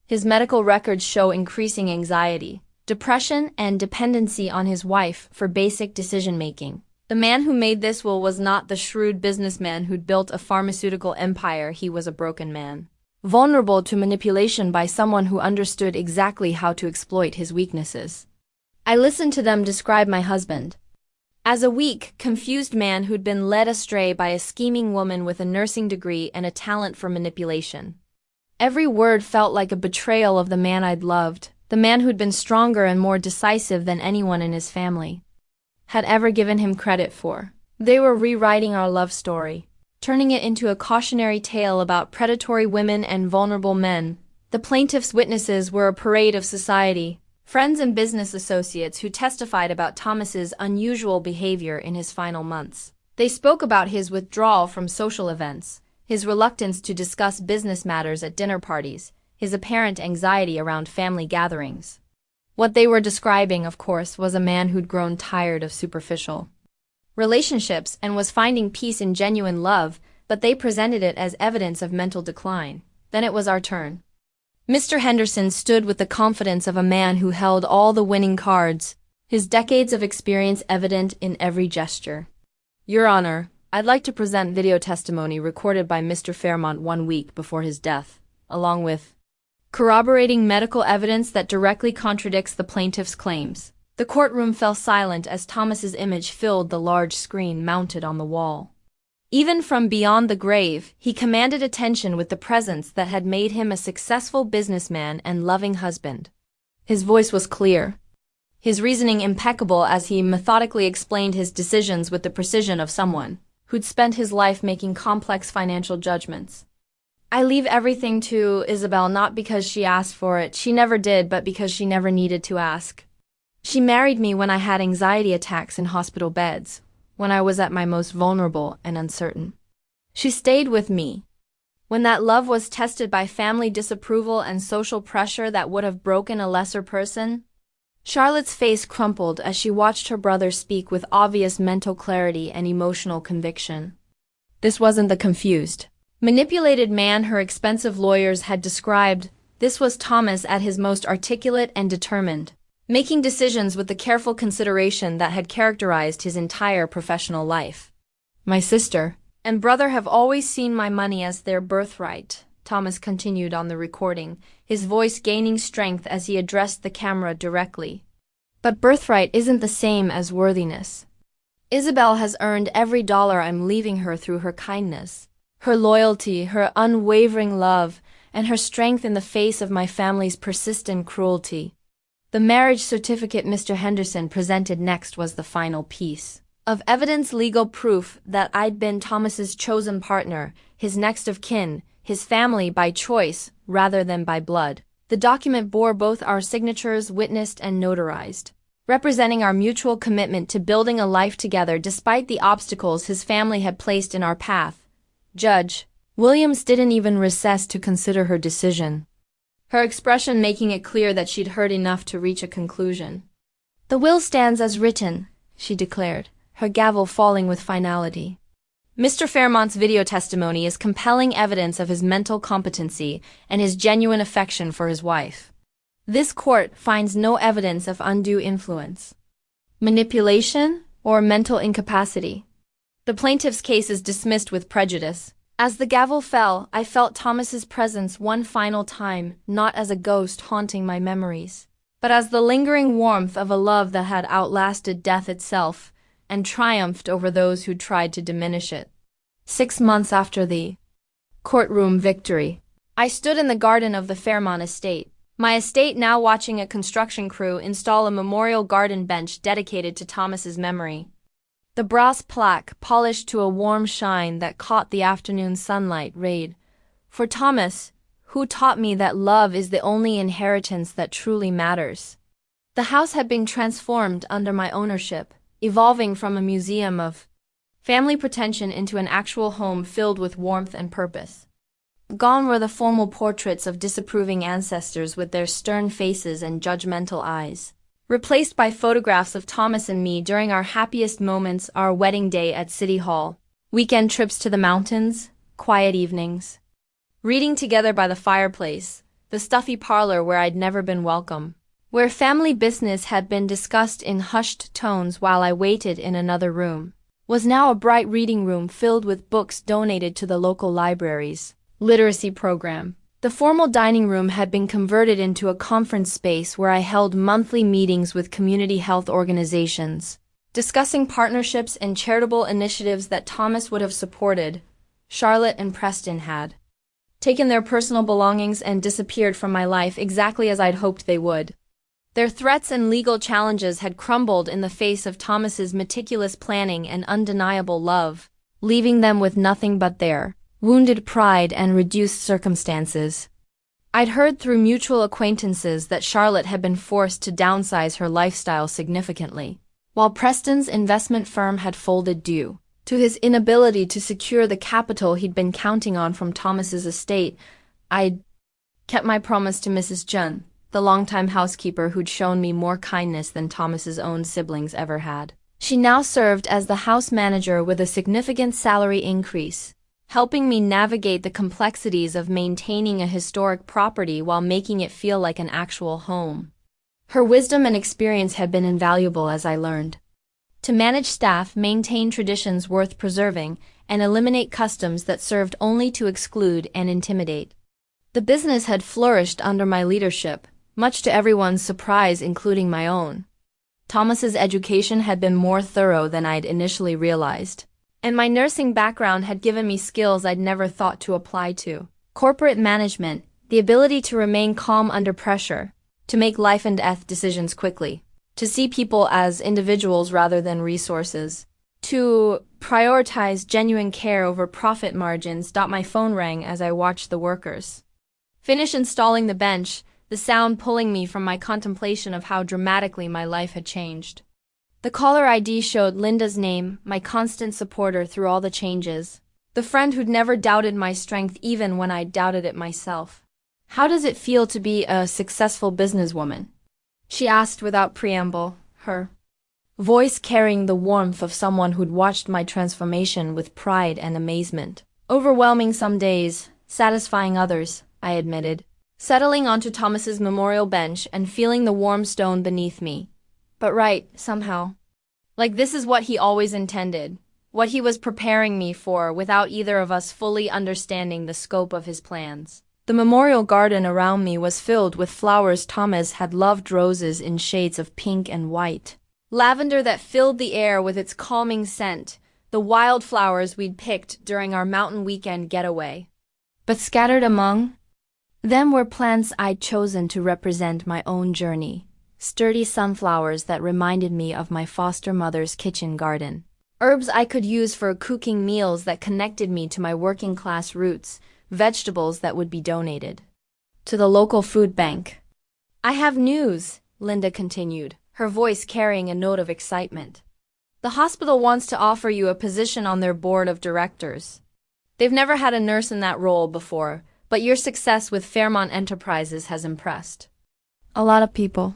Speaker 1: His medical records show increasing anxiety, depression, and dependency on his wife for basic decision-making. The man who made this will was not the shrewd businessman who'd built a pharmaceutical empire. He was a broken man, vulnerable to manipulation by someone who understood exactly how to exploit his weaknesses. I listened to them describe my husband as a weak, confused man who'd been led astray by a scheming woman with a nursing degree and a talent for manipulation. Every word felt like a betrayal of the man I'd loved, the man who'd been stronger and more decisive than anyone in his family had ever given him credit for. They were rewriting our love story, turning it into a cautionary tale about predatory women and vulnerable men. The plaintiff's witnesses were a parade of society, friends and business associates who testified about Thomas's unusual behavior in his final months. They spoke about his withdrawal from social events, his reluctance to discuss business matters at dinner parties, his apparent anxiety around family gatherings. What they were describing, of course, was a man who'd grown tired of superficial relationships and was finding peace in genuine love, but they presented it as evidence of mental decline. Then it was our turn. Mr. Henderson stood with the confidence of a man who held all the winning cards, his decades of experience evident in every gesture. Your Honor, I'd like to present video testimony recorded by Mr. Fairmont 1 week before his death, along with corroborating medical evidence that directly contradicts the plaintiff's claims. The courtroom fell silent as Thomas's image filled the large screen mounted on the wall. Even from beyond the grave, he commanded attention with the presence that had made him a successful businessman and loving husband. His voice was clear, his reasoning impeccable as he methodically explained his decisions with the precision of someone who'd spent his life making complex financial judgments. I leave everything to Isabelle not because she asked for it, she never did, but because she never needed to ask. She married me when I had anxiety attacks in hospital beds, when I was at my most vulnerable and uncertain. She stayed with me when that love was tested by family disapproval and social pressure that would have broken a lesser person. Charlotte's face crumpled as she watched her brother speak with obvious mental clarity and emotional conviction. This wasn't the confused, manipulated man her expensive lawyers had described. This was Thomas at his most articulate and determined, making decisions with the careful consideration that had characterized his entire professional life. My sister and brother have always seen my money as their birthright, Thomas continued on the recording, his voice gaining strength as he addressed the camera directly. But birthright isn't the same as worthiness. Isabelle has earned every dollar I'm leaving her through her kindness, her loyalty, her unwavering love, and her strength in the face of my family's persistent cruelty. The marriage certificate Mr. Henderson presented next was the final piece of evidence, legal proof that I'd been Thomas's chosen partner, his next of kin, his family by choice rather than by blood. The document bore both our signatures, witnessed and notarized, representing our mutual commitment to building a life together despite the obstacles his family had placed in our path. Judge Williams didn't even recess to consider her decision, her expression making it clear that she'd heard enough to reach a conclusion. "The will stands as written," she declared, her gavel falling with finality. Mr. Fairmont's video testimony is compelling evidence of his mental competency and his genuine affection for his wife. This court finds no evidence of undue influence, manipulation, or mental incapacity. The plaintiff's case is dismissed with prejudice. As the gavel fell, I felt Thomas's presence one final time, not as a ghost haunting my memories, but as the lingering warmth of a love that had outlasted death itself and triumphed over those who tried to diminish it. 6 months after the courtroom victory, I stood in the garden of the Fairmont estate, my estate now watching a construction crew install a memorial garden bench dedicated to Thomas's memory. The brass plaque, polished to a warm shine that caught the afternoon sunlight, read, "For Thomas, who taught me that love is the only inheritance that truly matters." The house had been transformed under my ownership, evolving from a museum of family pretension into an actual home filled with warmth and purpose. Gone were the formal portraits of disapproving ancestors with their stern faces and judgmental eyes, replaced by photographs of Thomas and me during our happiest moments, our wedding day at City Hall, weekend trips to the mountains, quiet evenings, reading together by the fireplace, the stuffy parlor where I'd never been welcome, where family business had been discussed in hushed tones while I waited in another room, was now a bright reading room filled with books donated to the local library's literacy program. The formal dining room had been converted into a conference space where I held monthly meetings with community health organizations, discussing partnerships and charitable initiatives that Thomas would have supported. Charlotte and Preston had taken their personal belongings and disappeared from my life exactly as I'd hoped they would. Their threats and legal challenges had crumbled in the face of Thomas's meticulous planning and undeniable love, leaving them with nothing but their wounded pride and reduced circumstances. I'd heard through mutual acquaintances that Charlotte had been forced to downsize her lifestyle significantly, while Preston's investment firm had folded due to his inability to secure the capital he'd been counting on from Thomas's estate. I'd kept my promise to Mrs. Jun, the longtime housekeeper who'd shown me more kindness than Thomas's own siblings ever had. She now served as the house manager with a significant salary increase, helping me navigate the complexities of maintaining a historic property while making it feel like an actual home. Her wisdom and experience had been invaluable as I learned to manage staff, maintain traditions worth preserving, and eliminate customs that served only to exclude and intimidate. The business had flourished under my leadership, much to everyone's surprise, including my own. Thomas's education had been more thorough than I'd initially realized, and my nursing background had given me skills I'd never thought to apply to corporate management, the ability to remain calm under pressure, to make life and death decisions quickly, to see people as individuals rather than resources, to prioritize genuine care over profit margins. My phone rang as I watched the workers finish installing the bench, the sound pulling me from my contemplation of how dramatically my life had changed. The caller ID showed Linda's name, my constant supporter through all the changes, the friend who'd never doubted my strength even when I doubted it myself. "How does it feel to be a successful businesswoman?" she asked without preamble, her voice carrying the warmth of someone who'd watched my transformation with pride and amazement. "Overwhelming some days, satisfying others," I admitted, settling onto Thomas's memorial bench and feeling the warm stone beneath me. But right, somehow. Like this is what he always intended, what he was preparing me for without either of us fully understanding the scope of his plans. The memorial garden around me was filled with flowers Thomas had loved, roses in shades of pink and white, lavender that filled the air with its calming scent, the wildflowers we'd picked during our mountain weekend getaway. But scattered among them were plants I'd chosen to represent my own journey, sturdy sunflowers that reminded me of my foster mother's kitchen garden, herbs I could use for cooking meals that connected me to my working-class roots, vegetables that would be donated to the local food bank. "I have news," Linda continued, her voice carrying a note of excitement. "The hospital wants to offer you a position on their board of directors. They've never had a nurse in that role before, but your success with Fairmont Enterprises has impressed a lot of people.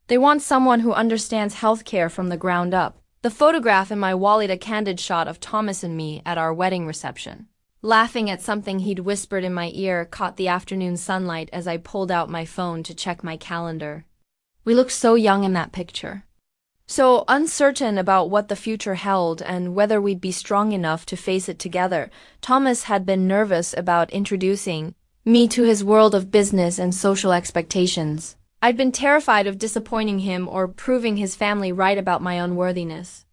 Speaker 1: They want someone who understands healthcare from the ground up." The photograph in my wallet, a candid shot of Thomas and me at our wedding reception, laughing at something he'd whispered in my ear, caught the afternoon sunlight as I pulled out my phone to check my calendar. We looked so young in that picture, so uncertain about what the future held and whether we'd be strong enough to face it together. Thomas had been nervous about introducing me to his world of business and social expectations. I'd been terrified of disappointing him or proving his family right about my unworthiness.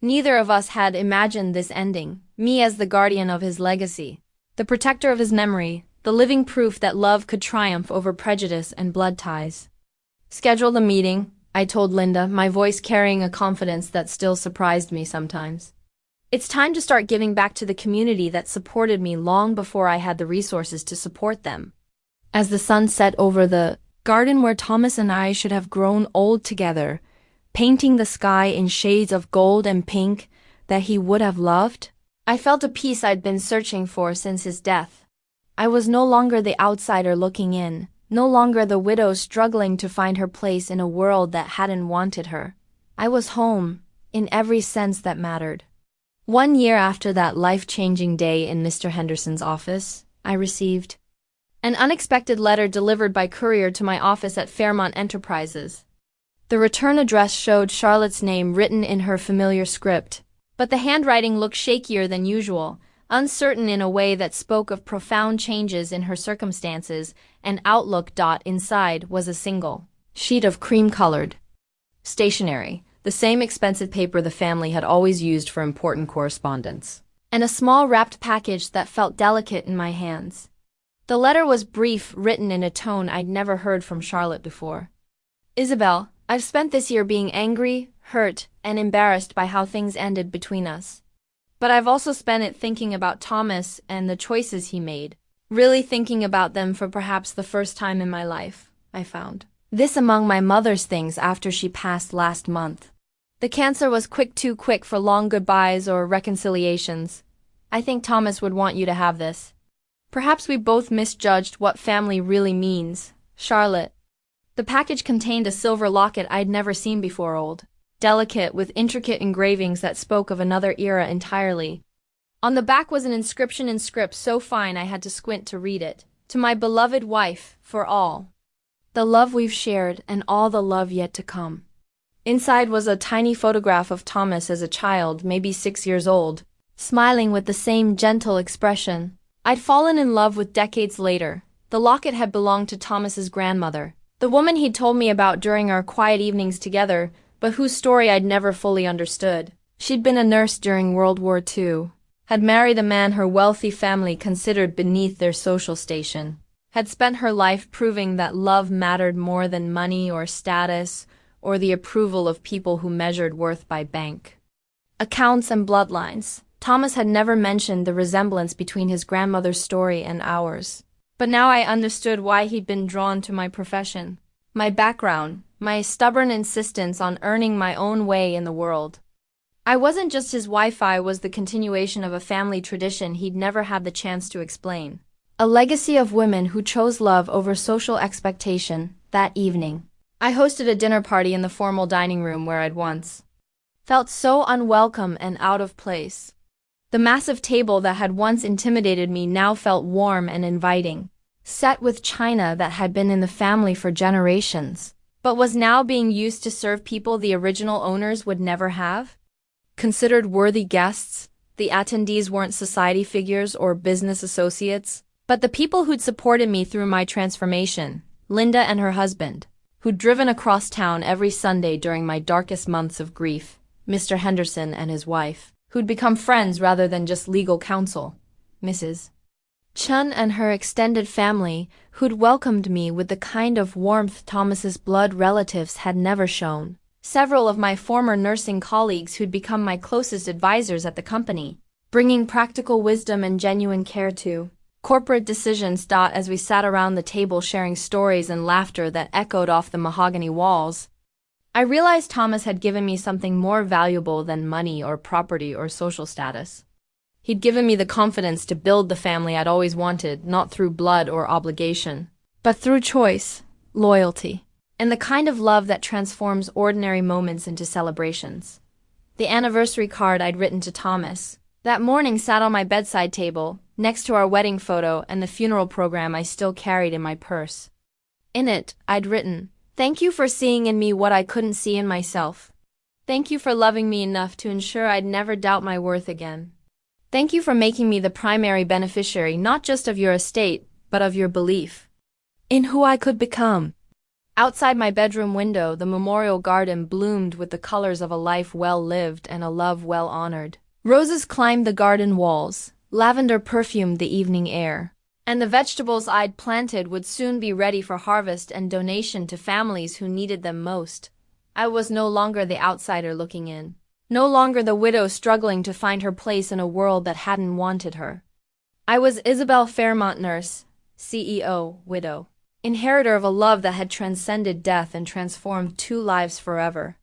Speaker 1: Neither of us had imagined this ending, me as the guardian of his legacy, the protector of his memory, the living proof that love could triumph over prejudice and blood ties. "Schedule the meeting," I told Linda, my voice carrying a confidence that still surprised me sometimes. "It's time to start giving back to the community that supported me long before I had the resources to support them." As the sun set over the garden where Thomas and I should have grown old together, painting the sky in shades of gold and pink that he would have loved, I felt a peace I'd been searching for since his death. I was no longer the outsider looking in, no longer the widow struggling to find her place in a world that hadn't wanted her. I was home, in every sense that mattered. 1 year after that life-changing day in Mr. Henderson's office, I received an unexpected letter delivered by courier to my office at Fairmont Enterprises. The return address showed Charlotte's name written in her familiar script, but the handwriting looked shakier than usual, uncertain in a way that spoke of profound changes in her circumstances, and outlook. Inside was a single sheet of cream-colored stationery, the same expensive paper the family had always used for important correspondence, and a small wrapped package that felt delicate in my hands. The letter was brief, written in a tone I'd never heard from Charlotte before. "Isabelle, I've spent this year being angry, hurt, and embarrassed by how things ended between us. But I've also spent it thinking about Thomas and the choices he made, really thinking about them for perhaps the first time in my life, I found. This among my mother's things after she passed last month. The cancer was too quick for long goodbyes or reconciliations. I think Thomas would want you to have this. Perhaps we both misjudged what family really means, Charlotte." The package contained a silver locket I'd never seen before, old, delicate, with intricate engravings that spoke of another era entirely. On the back was an inscription in script so fine I had to squint to read it. "To my beloved wife, for all the love we've shared and all the love yet to come." Inside was a tiny photograph of Thomas as a child, maybe 6 years old, smiling with the same gentle expression I'd fallen in love with decades later. The locket had belonged to Thomas's grandmother, the woman he'd told me about during our quiet evenings together, but whose story I'd never fully understood. She'd been a nurse during World War II, had married a man her wealthy family considered beneath their social station, had spent her life proving that love mattered more than money or status or the approval of people who measured worth by bank accounts and bloodlines. Thomas had never mentioned the resemblance between his grandmother's story and ours. But now I understood why he'd been drawn to my profession, my background, my stubborn insistence on earning my own way in the world. I wasn't just his wife, I was the continuation of a family tradition he'd never had the chance to explain. A legacy of women who chose love over social expectation. That evening, I hosted a dinner party in the formal dining room where I'd once felt so unwelcome and out of place. The massive table that had once intimidated me now felt warm and inviting, set with china that had been in the family for generations, but was now being used to serve people the original owners would never have considered worthy guests. The attendees weren't society figures or business associates, but the people who'd supported me through my transformation, Linda and her husband, who'd driven across town every Sunday during my darkest months of grief, Mr. Henderson and his wife, who'd become friends rather than just legal counsel, Mrs. Chun and her extended family, who'd welcomed me with the kind of warmth Thomas's blood relatives had never shown. Several of my former nursing colleagues who'd become my closest advisors at the company, bringing practical wisdom and genuine care to corporate decisions. As we sat around the table sharing stories and laughter that echoed off the mahogany walls, I realized Thomas had given me something more valuable than money or property or social status. He'd given me the confidence to build the family I'd always wanted, not through blood or obligation, but through choice, loyalty, and the kind of love that transforms ordinary moments into celebrations. The anniversary card I'd written to Thomas that morning sat on my bedside table, next to our wedding photo and the funeral program I still carried in my purse. In it, I'd written, "Thank you for seeing in me what I couldn't see in myself. Thank you for loving me enough to ensure I'd never doubt my worth again. Thank you for making me the primary beneficiary not just of your estate, but of your belief in who I could become." Outside my bedroom window, the memorial garden bloomed with the colors of a life well lived and a love well honored. Roses climbed the garden walls, lavender perfumed the evening air, and the vegetables I'd planted would soon be ready for harvest and donation to families who needed them most. I was no longer the outsider looking in. No longer the widow struggling to find her place in a world that hadn't wanted her. I was Isabelle Fairmont, nurse, CEO, widow, inheritor of a love that had transcended death and transformed two lives forever.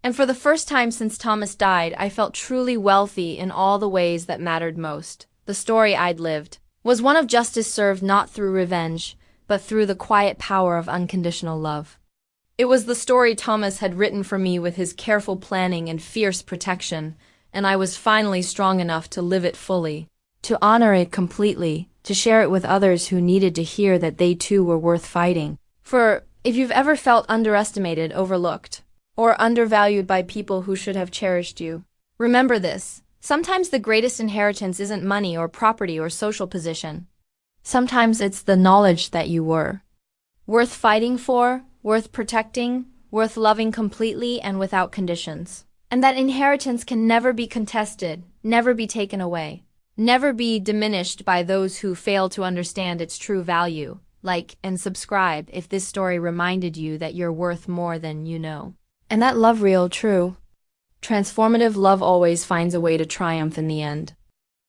Speaker 1: And for the first time since Thomas died, I felt truly wealthy in all the ways that mattered most. The story I'd lived was one of justice served not through revenge, but through the quiet power of unconditional love. It was the story Thomas had written for me with his careful planning and fierce protection, and I was finally strong enough to live it fully, to honor it completely, to share it with others who needed to hear that they too were worth fighting. For if you've ever felt underestimated, overlooked, or undervalued by people who should have cherished you, remember this: sometimes the greatest inheritance isn't money or property or social position. Sometimes it's the knowledge that you were worth fighting for, worth protecting, worth loving completely and without conditions. And that inheritance can never be contested, never be taken away, never be diminished by those who fail to understand its true value. Like and subscribe if this story reminded you that you're worth more than you know. And that love real true. Transformative love always finds a way to triumph in the end.